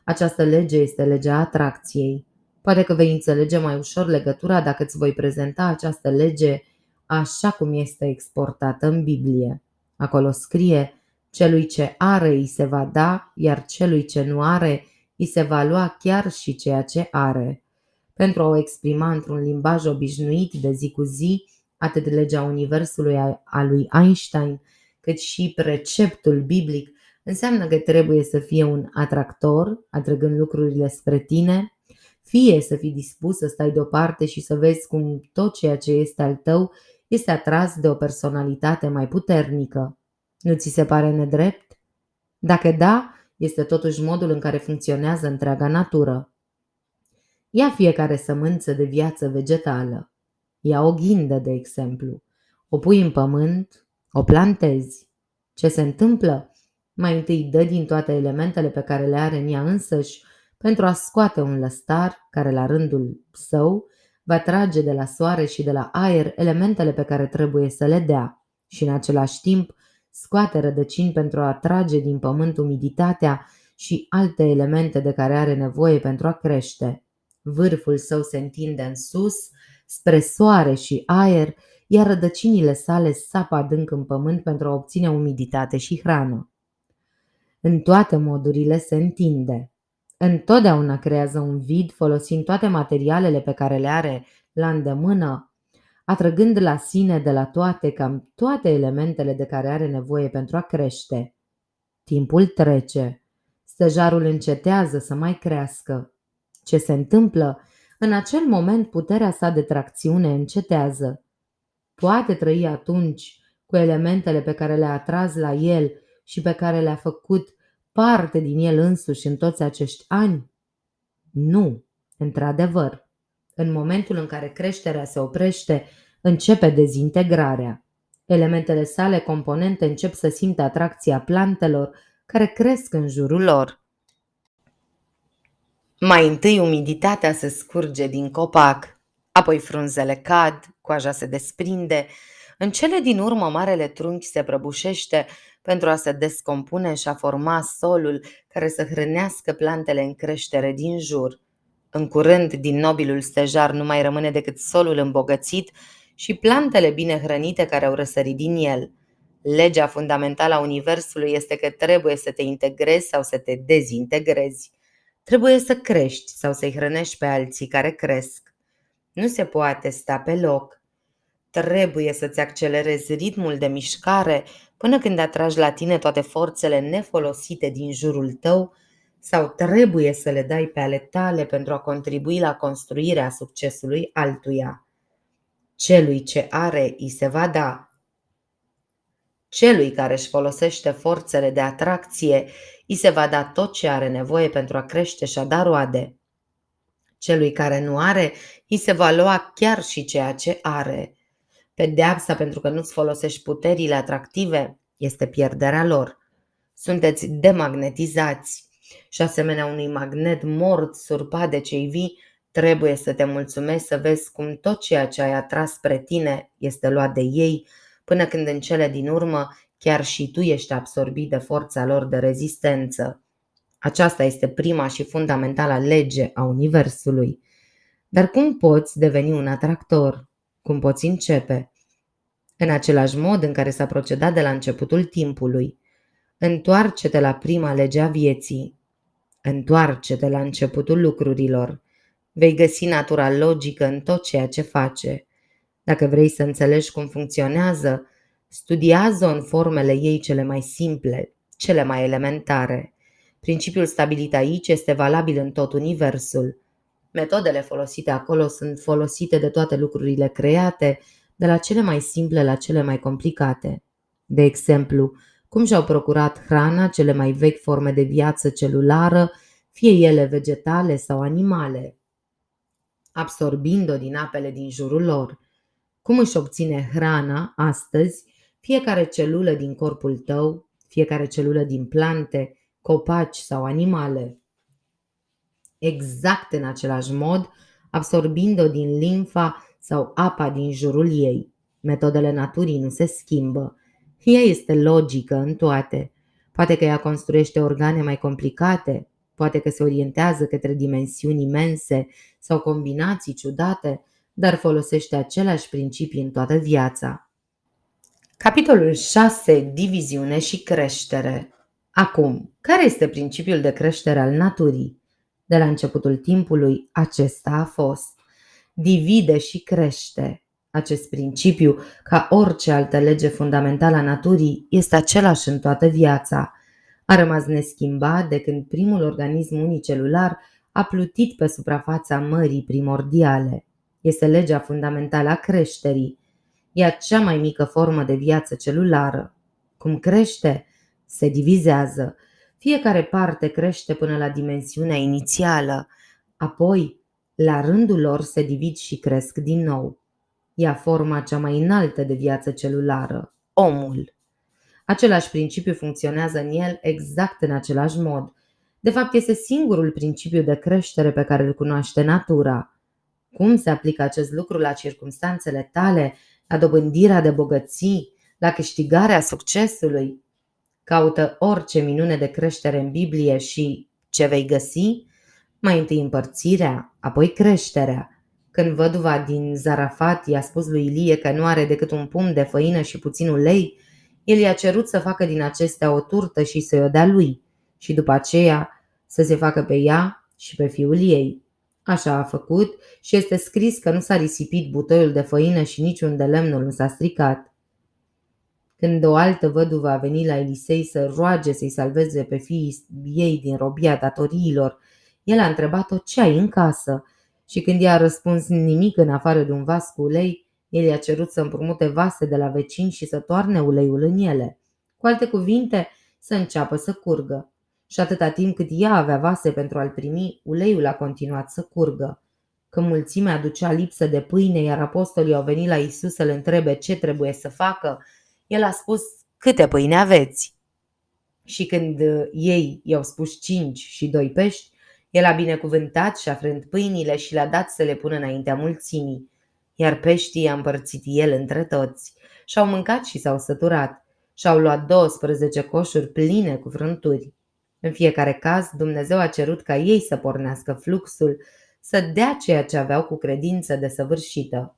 Această lege este legea atracției. Poate că vei înțelege mai ușor legătura dacă îți voi prezenta această lege așa cum este exportată în Biblie. Acolo scrie: celui ce are îi se va da, iar celui ce nu are îi se va lua chiar și ceea ce are. Pentru a o exprima într-un limbaj obișnuit de zi cu zi, atât legea universului a lui Einstein, cât și preceptul biblic, înseamnă că trebuie să fie un atractor, atrăgând lucrurile spre tine, fie să fii dispus să stai deoparte și să vezi cum tot ceea ce este al tău este atras de o personalitate mai puternică. Nu ți se pare nedrept? Dacă da, este totuși modul în care funcționează întreaga natură. Ia fiecare sămânță de viață vegetală. Ia o ghindă, de exemplu. O pui în pământ, o plantezi. Ce se întâmplă? Mai întâi dă din toate elementele pe care le are în ea însăși pentru a scoate un lăstar care la rândul său va trage de la soare și de la aer elementele pe care trebuie să le dea și în același timp scoate rădăcini pentru a trage din pământ umiditatea și alte elemente de care are nevoie pentru a crește. Vârful său se întinde în sus, spre soare și aer, iar rădăcinile sale sapă adânc în pământ pentru a obține umiditate și hrană. În toate modurile se întinde. Întotdeauna creează un vid folosind toate materialele pe care le are la îndemână, atrăgând la sine de la toate cam toate elementele de care are nevoie pentru a crește. Timpul trece. Stejarul încetează să mai crească. Ce se întâmplă? În acel moment puterea sa de tracțiune încetează. Poate trăi atunci cu elementele pe care le-a atras la el și pe care le-a făcut parte din el însuși în toți acești ani? Nu, într-adevăr. În momentul în care creșterea se oprește, începe dezintegrarea. Elementele sale componente încep să simtă atracția plantelor care cresc în jurul lor. Mai întâi umiditatea se scurge din copac, apoi frunzele cad, coaja se desprinde, în cele din urmă marele trunchi se prăbușește pentru a se descompune și a forma solul care să hrănească plantele în creștere din jur. În curând, din nobilul stejar nu mai rămâne decât solul îmbogățit și plantele bine hrănite care au răsărit din el. Legea fundamentală a universului este că trebuie să te integrezi sau să te dezintegrezi. Trebuie să crești sau să-i hrănești pe alții care cresc. Nu se poate sta pe loc. Trebuie să-ți accelerezi ritmul de mișcare până când atragi la tine toate forțele nefolosite din jurul tău sau trebuie să le dai pe ale tale pentru a contribui la construirea succesului altuia. Celui ce are îi se va da. Celui care își folosește forțele de atracție îi se va da tot ce are nevoie pentru a crește și a da roade. Celui care nu are îi se va lua chiar și ceea ce are. Pedeapsa pentru că nu-ți folosești puterile atractive este pierderea lor. Sunteți demagnetizați și asemenea unui magnet mort surpat de cei vii, trebuie să te mulțumești să vezi cum tot ceea ce ai atras spre tine este luat de ei, până când în cele din urmă chiar și tu ești absorbit de forța lor de rezistență. Aceasta este prima și fundamentală lege a Universului. Dar cum poți deveni un atractor? Cum poți începe? În același mod în care s-a procedat de la începutul timpului. Întoarce-te la prima lege a vieții. Întoarce-te la începutul lucrurilor. Vei găsi natura logică în tot ceea ce face. Dacă vrei să înțelegi cum funcționează, studiază-o în formele ei cele mai simple, cele mai elementare. Principiul stabilit aici este valabil în tot universul. Metodele folosite acolo sunt folosite de toate lucrurile create, de la cele mai simple la cele mai complicate. De exemplu, cum și-au procurat hrana cele mai vechi forme de viață celulară, fie ele vegetale sau animale, absorbind-o din apele din jurul lor. Cum își obține hrana astăzi fiecare celulă din corpul tău, fiecare celulă din plante, copaci sau animale. Exact în același mod, absorbind-o din limfa sau apa din jurul ei. Metodele naturii nu se schimbă. Ea este logică în toate. Poate că ea construiește organe mai complicate, poate că se orientează către dimensiuni imense sau combinații ciudate, dar folosește aceleași principii în toată viața. Capitolul 6. Diviziune și creștere. Acum, care este principiul de creștere al naturii? De la începutul timpului, acesta a fost. Divide și crește. Acest principiu, ca orice altă lege fundamentală a naturii, este același în toată viața. A rămas neschimbat de când primul organism unicelular a plutit pe suprafața mării primordiale. Este legea fundamentală a creșterii. E cea mai mică formă de viață celulară. Cum crește? Se divizează. Fiecare parte crește până la dimensiunea inițială. Apoi, la rândul lor se divid și cresc din nou. Ia forma cea mai înaltă de viață celulară, omul. Același principiu funcționează în el exact în același mod. De fapt, este singurul principiu de creștere pe care îl cunoaște natura. Cum se aplică acest lucru la circumstanțele tale, la dobândirea de bogății, la câștigarea succesului? Caută orice minune de creștere în Biblie și ce vei găsi? Mai întâi împărțirea, apoi creșterea. Când văduva din Zarafat i-a spus lui Ilie că nu are decât un pumn de făină și puțin ulei, el i-a cerut să facă din acestea o turtă și să-i o dea lui, și după aceea să se facă pe ea și pe fiul ei. Așa a făcut și este scris că nu s-a risipit butoiul de făină și niciun de lemnul nu s-a stricat. Când o altă văduvă a venit la Elisei să roage să-i salveze pe fiii ei din robia datoriilor, el a întrebat-o ce ai în casă și când ea a răspuns nimic în afară de un vas cu ulei, el i-a cerut să împrumute vase de la vecini și să toarne uleiul în ele. Cu alte cuvinte, să înceapă să curgă. Și atâta timp cât ea avea vase pentru a-l primi, uleiul a continuat să curgă. Când mulțimea aducea lipsă de pâine, iar apostolii au venit la Isus să-l întrebe ce trebuie să facă, el a spus, câte pâine aveți? Și când ei i-au spus 5 și 2 pești, el a binecuvântat și a frânt pâinile și le-a dat să le pună înaintea mulțimii, iar peștii i-a împărțit el între toți. Și-au mâncat și s-au săturat și-au luat 12 coșuri pline cu frânturi. În fiecare caz, Dumnezeu a cerut ca ei să pornească fluxul, să dea ceea ce aveau cu credință desăvârșită.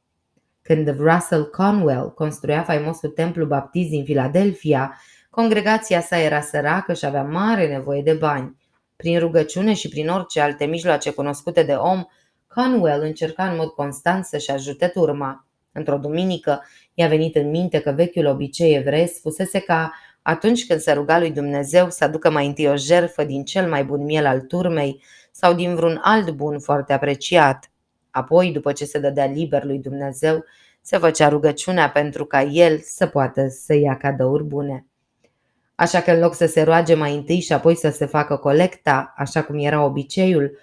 Când Russell Conwell construia faimosul templu baptist din Filadelfia, congregația sa era săracă și avea mare nevoie de bani. Prin rugăciune și prin orice alte mijloace cunoscute de om, Conwell încerca în mod constant să-și ajute turma. Într-o duminică i-a venit în minte că vechiul obicei evreiesc fusese ca, atunci când se ruga lui Dumnezeu, să aducă mai întâi o jertfă din cel mai bun miel al turmei sau din vreun alt bun foarte apreciat. Apoi, după ce se dădea liber lui Dumnezeu, se făcea rugăciunea pentru ca el să poată să ia cadouri bune. Așa că în loc să se roage mai întâi și apoi să se facă colecta, așa cum era obiceiul,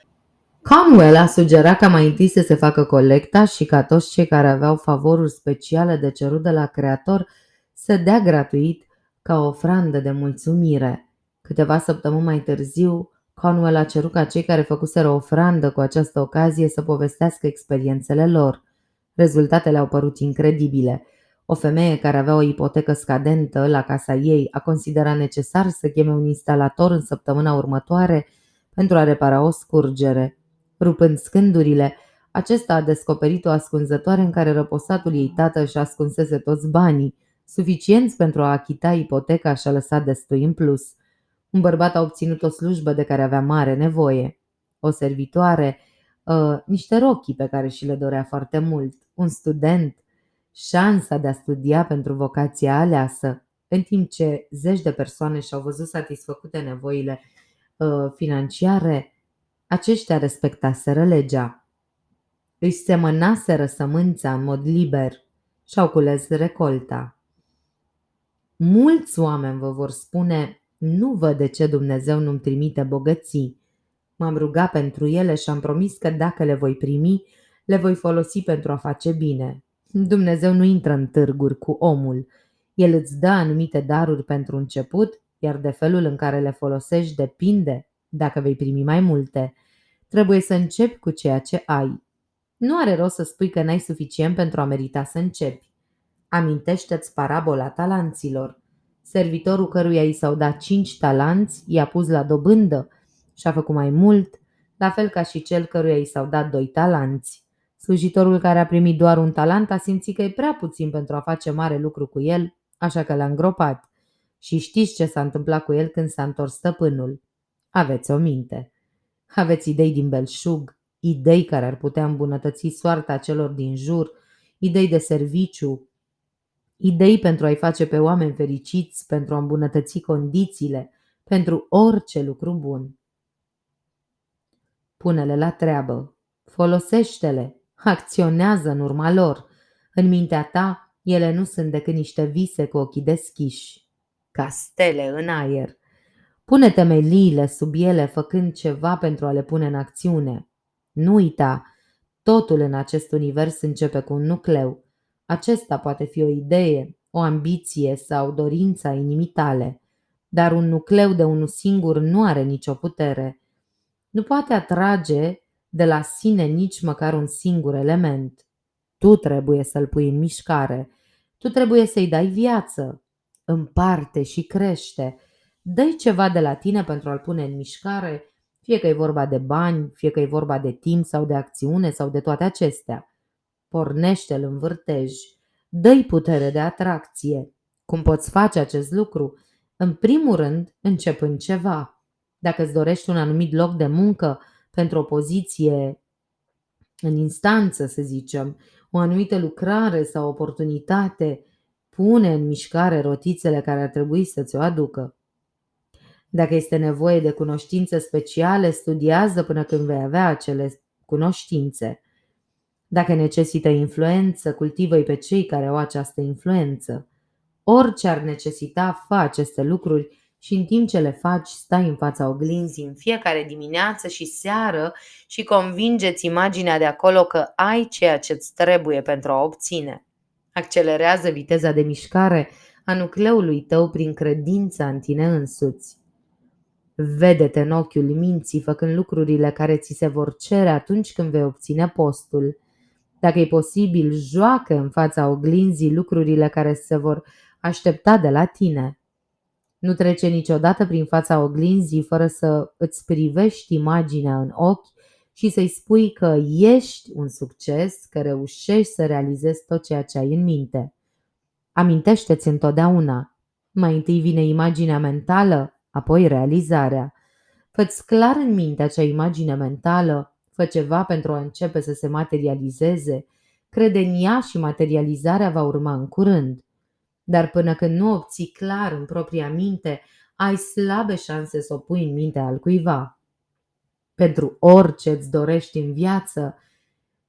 Conwell a sugerat ca mai întâi să se facă colecta și ca toți cei care aveau favoruri speciale de cerut de la Creator să dea gratuit ca ofrandă de mulțumire. Câteva săptămâni mai târziu, Conwell a cerut ca cei care făcuseră ofrandă cu această ocazie să povestească experiențele lor. Rezultatele au părut incredibile. O femeie care avea o ipotecă scadentă la casa ei a considerat necesar să cheme un instalator în săptămâna următoare pentru a repara o scurgere. Rupând scândurile, acesta a descoperit o ascunzătoare în care răposatul ei tată își ascunsese toți banii, suficienți pentru a achita ipoteca și a lăsat destui în plus. Un bărbat a obținut o slujbă de care avea mare nevoie. O servitoare, niște rochii pe care și le dorea foarte mult, un student, șansa de a studia pentru vocația aleasă, în timp ce zeci de persoane și-au văzut satisfăcute nevoile financiare, aceștia respectaseră legea. Își semănaseră sămânța în mod liber și-au cules recolta. Mulți oameni vă vor spune, nu văd de ce Dumnezeu nu-mi trimite bogății. M-am rugat pentru ele și am promis că dacă le voi primi, le voi folosi pentru a face bine. Dumnezeu nu intră în târguri cu omul. El îți dă anumite daruri pentru început, iar de felul în care le folosești depinde dacă vei primi mai multe. Trebuie să începi cu ceea ce ai. Nu are rost să spui că n-ai suficient pentru a merita să începi. Amintește-ți parabola talanților. Servitorul căruia i s-au dat 5 talanți i-a pus la dobândă și a făcut mai mult, la fel ca și cel căruia i s-au dat 2 talanți. Slujitorul care a primit doar un talent a simțit că e prea puțin pentru a face mare lucru cu el, așa că l-a îngropat. Și știți ce s-a întâmplat cu el când s-a întors stăpânul. Aveți o minte. Aveți idei din belșug, idei care ar putea îmbunătăți soarta celor din jur, idei de serviciu, idei pentru a-i face pe oameni fericiți, pentru a îmbunătăți condițiile, pentru orice lucru bun. Pune-le la treabă, folosește-le, acționează în urma lor. În mintea ta, ele nu sunt decât niște vise cu ochii deschiși, ca stele în aer. Pune temeliile sub ele făcând ceva pentru a le pune în acțiune. Nu uita, totul în acest univers începe cu un nucleu. Acesta poate fi o idee, o ambiție sau dorința inimii tale. dar un nucleu de unul singur nu are nicio putere. Nu poate atrage de la sine nici măcar un singur element. Tu trebuie să-l pui în mișcare. Tu trebuie să-i dai viață. Împarte și crește. Dă-i ceva de la tine pentru a-l pune în mișcare, fie că e vorba de bani, fie că e vorba de timp sau de acțiune sau de toate acestea. Pornește-l în vârtej. Dă-i putere de atracție. Cum poți face acest lucru? În primul rând, începând ceva. Dacă îți dorești un anumit loc de muncă pentru o poziție în instanță, să zicem, o anumită lucrare sau oportunitate, pune în mișcare rotițele care ar trebui să ți-o aducă. Dacă este nevoie de cunoștințe speciale, studiază până când vei avea acele cunoștințe. Dacă necesită influență, cultivă-i pe cei care au această influență. Orice ar necesita, fă aceste lucruri și în timp ce le faci, stai în fața oglinzii în fiecare dimineață și seară și convingeți imaginea de acolo că ai ceea ce îți trebuie pentru a obține. Accelerează viteza de mișcare a nucleului tău prin credința în tine însuți. Vede-te în ochiul minții făcând lucrurile care ți se vor cere atunci când vei obține postul. Dacă e posibil, joacă în fața oglinzii lucrurile care se vor aștepta de la tine. Nu trece niciodată prin fața oglinzii fără să îți privești imaginea în ochi și să-i spui că ești un succes, că reușești să realizezi tot ceea ce ai în minte. Amintește-ți întotdeauna. Mai întâi vine imaginea mentală, apoi realizarea. Fă-ți clar în minte acea imagine mentală, fă ceva pentru a începe să se materializeze, crede în ea și materializarea va urma în curând. Dar până când nu obții clar în propria minte, ai slabe șanse să o pui în mintea altcuiva. Pentru orice îți dorești în viață,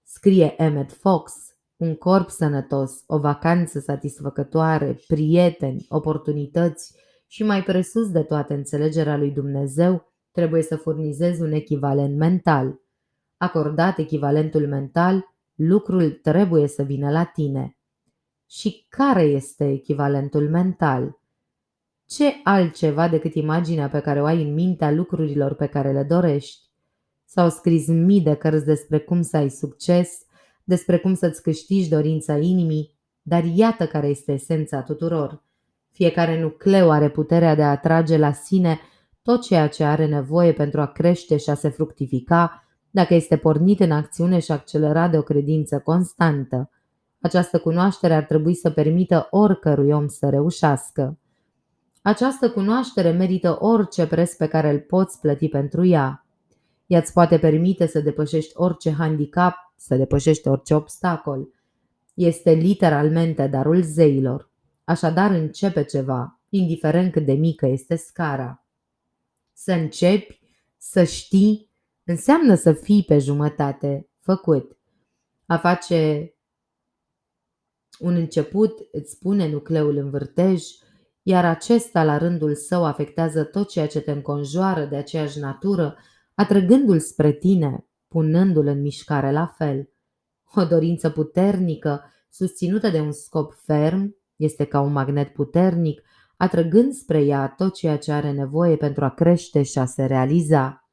scrie Emmett Fox, un corp sănătos, o vacanță satisfăcătoare, prieteni, oportunități și mai presus de toate înțelegerea lui Dumnezeu, trebuie să furnizezi un echivalent mental. Acordat echivalentul mental, lucrul trebuie să vină la tine. Și care este echivalentul mental? Ce altceva decât imaginea pe care o ai în mintea lucrurilor pe care le dorești? S-au scris mii de cărți despre cum să ai succes, despre cum să-ți câștigi dorința inimii, dar iată care este esența tuturor. Fiecare nucleu are puterea de a atrage la sine tot ceea ce are nevoie pentru a crește și a se fructifica, dacă este pornit în acțiune și accelerat de o credință constantă. Această cunoaștere ar trebui să permită oricărui om să reușească. Această cunoaștere merită orice preț pe care îl poți plăti pentru ea. Ea îți poate permite să depășești orice handicap, să depășești orice obstacol. Este literalmente darul zeilor. Așadar începe ceva, indiferent cât de mică este scara. Să începi, să știi, înseamnă să fii pe jumătate făcut. A face un început îți pune nucleul în vârtej, iar acesta la rândul său afectează tot ceea ce te înconjoară de aceeași natură, atrăgându-l spre tine, punându-l în mișcare la fel. O dorință puternică, susținută de un scop ferm, este ca un magnet puternic, atrăgând spre ea tot ceea ce are nevoie pentru a crește și a se realiza.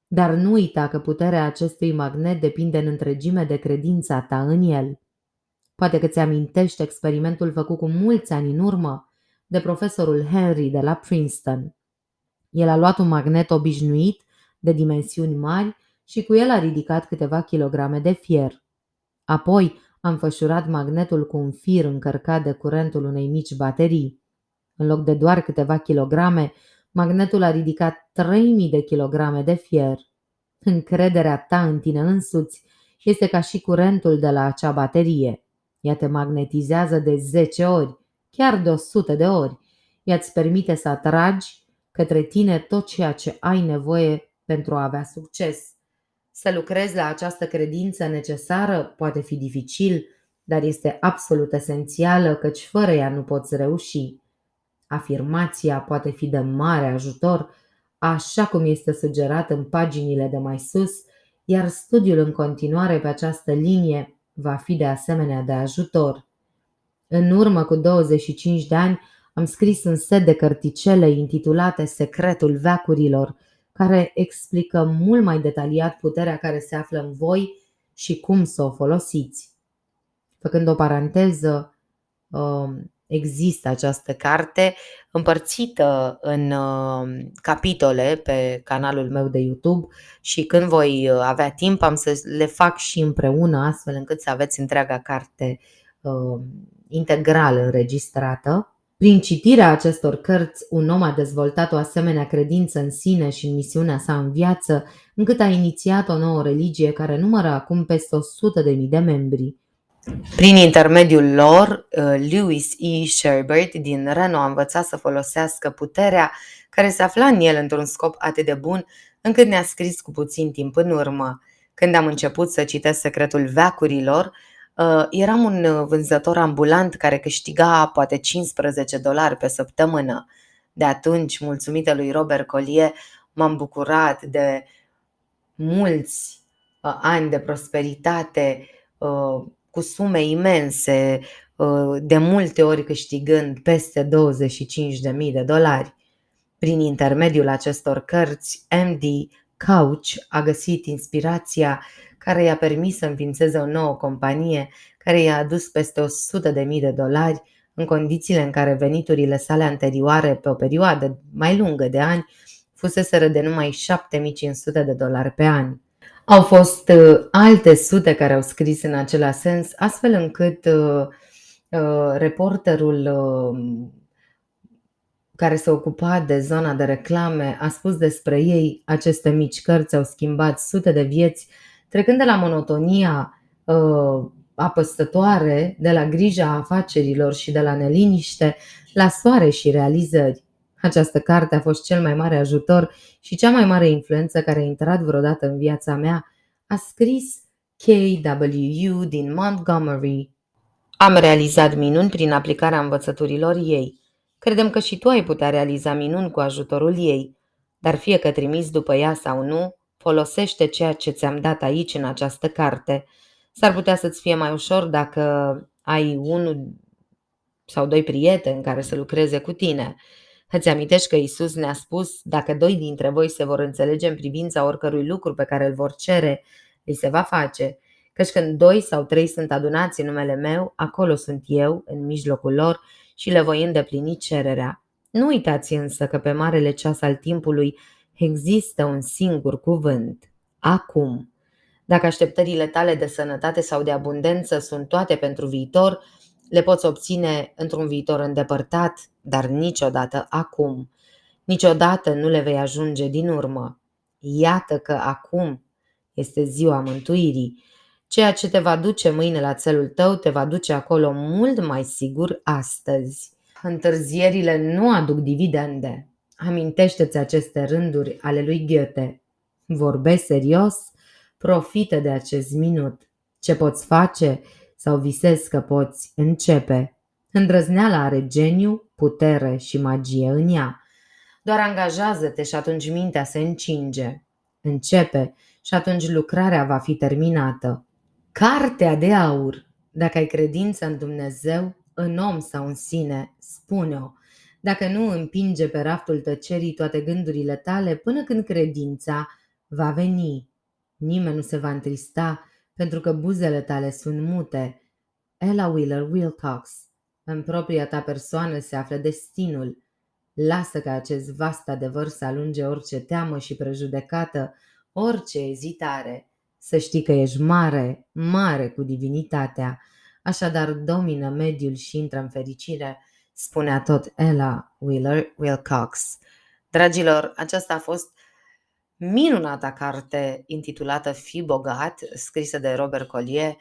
Dar nu uita că puterea acestui magnet depinde în întregime de credința ta în el. Poate că ți-amintești experimentul făcut cu mulți ani în urmă de profesorul Henry de la Princeton. El a luat un magnet obișnuit de dimensiuni mari și cu el a ridicat câteva kilograme de fier. Apoi a înfășurat magnetul cu un fir încărcat de curentul unei mici baterii. În loc de doar câteva kilograme, magnetul a ridicat 3000 de kilograme de fier. Încrederea ta în tine însuți este ca și curentul de la acea baterie. Ea te magnetizează de 10 ori, chiar de 100 de ori. Ea îți permite să atragi către tine tot ceea ce ai nevoie pentru a avea succes. Să lucrezi la această credință necesară poate fi dificil, dar este absolut esențială, căci fără ea nu poți reuși. Afirmația poate fi de mare ajutor, așa cum este sugerat în paginile de mai sus, iar studiul în continuare pe această linie va fi de asemenea de ajutor. În urmă cu 25 de ani Am scris un set de cărticele intitulate Secretul veacurilor, care explică mult mai detaliat puterea care se află în voi și cum să o folosiți. Făcând o paranteză, există această carte împărțită în capitole pe canalul meu de YouTube și când voi avea timp am să le fac și împreună, astfel încât să aveți întreaga carte integral înregistrată. Prin citirea acestor cărți, un om a dezvoltat o asemenea credință în sine și în misiunea sa în viață, încât a inițiat o nouă religie care numără acum peste 100.000 de membri. Prin intermediul lor, Lewis E. Sherbert din Reno a învățat să folosească puterea care se afla în el într-un scop atât de bun, încât ne-a scris cu puțin timp în urmă. Când am început să citesc Secretul veacurilor, eram un vânzător ambulant care câștiga poate $15 pe săptămână. De atunci, mulțumită lui Robert Collier, m-am bucurat de mulți ani de prosperitate, cu sume imense, de multe ori câștigând peste $25.000. Prin intermediul acestor cărți, MD Couch a găsit inspirația care i-a permis să înființeze o nouă companie care i-a adus peste $100.000 în condițiile în care veniturile sale anterioare pe o perioadă mai lungă de ani fuseseră de numai $7.500 pe an. Au fost alte sute care au scris în același sens, astfel încât reporterul care se ocupa de zona de reclame a spus despre ei: aceste mici cărți au schimbat sute de vieți, trecând de la monotonia apăstătoare, de la grija afacerilor și de la neliniște, la soare și realizări. Această carte a fost cel mai mare ajutor și cea mai mare influență care a intrat vreodată în viața mea, a scris K.W. din Montgomery. Am realizat minuni prin aplicarea învățăturilor ei. Credem că și tu ai putea realiza minuni cu ajutorul ei, dar fie că trimiți după ea sau nu, folosește ceea ce ți-am dat aici în această carte. S-ar putea să-ți fie mai ușor dacă ai unul sau doi prieteni care să lucreze cu tine. Îți amintești că Iisus ne-a spus: dacă doi dintre voi se vor înțelege în privința oricărui lucru pe care îl vor cere, îi se va face. Căci când 2 sau 3 sunt adunați în numele meu, acolo sunt eu, în mijlocul lor, și le voi îndeplini cererea. Nu uitați însă că pe marele ceas al timpului există un singur cuvânt: acum. Dacă așteptările tale de sănătate sau de abundență sunt toate pentru viitor, le poți obține într-un viitor îndepărtat, dar niciodată acum. Niciodată nu le vei ajunge din urmă. Iată că acum este ziua mântuirii. Ceea ce te va duce mâine la țelul tău te va duce acolo mult mai sigur astăzi. Întârzierile nu aduc dividende. Amintește-ți aceste rânduri ale lui Goethe. Vorbesc serios? Profită de acest minut. Ce poți face sau visezi că poți începe? Îndrăzneala are geniu, putere și magie în ea. Doar angajează-te și atunci mintea se încinge. Începe și atunci lucrarea va fi terminată. Cartea de aur. Dacă ai credință în Dumnezeu, în om sau în sine, spune-o. Dacă nu, împinge pe raftul tăcerii toate gândurile tale până când credința va veni. Nimeni nu se va întrista pentru că buzele tale sunt mute. Ella Wheeler Wilcox. În propria ta persoană se află destinul. Lasă ca acest vast adevăr să alunge orice teamă și prejudecată, orice ezitare. Să știi că ești mare, mare cu divinitatea. Așadar domină mediul și intră în fericire, spunea tot Ella Wheeler Wilcox. Dragilor, aceasta a fost minunata carte intitulată Fii bogat, scrisă de Robert Collier.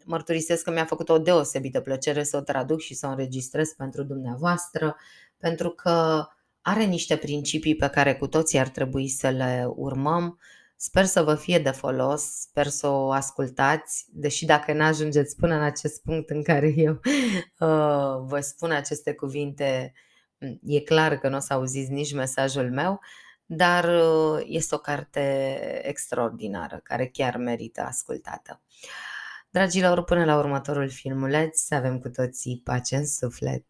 Mărturisesc că mi-a făcut o deosebită plăcere să o traduc și să o înregistrez pentru dumneavoastră, pentru că are niște principii pe care cu toții ar trebui să le urmăm. Sper să vă fie de folos, sper să o ascultați, deși dacă n-ajungeți până în acest punct în care eu vă spun aceste cuvinte, e clar că nu o să auziți nici mesajul meu, dar este o carte extraordinară, care chiar merită ascultată. Dragilor, până la următorul filmuleț, să avem cu toții pace în suflet!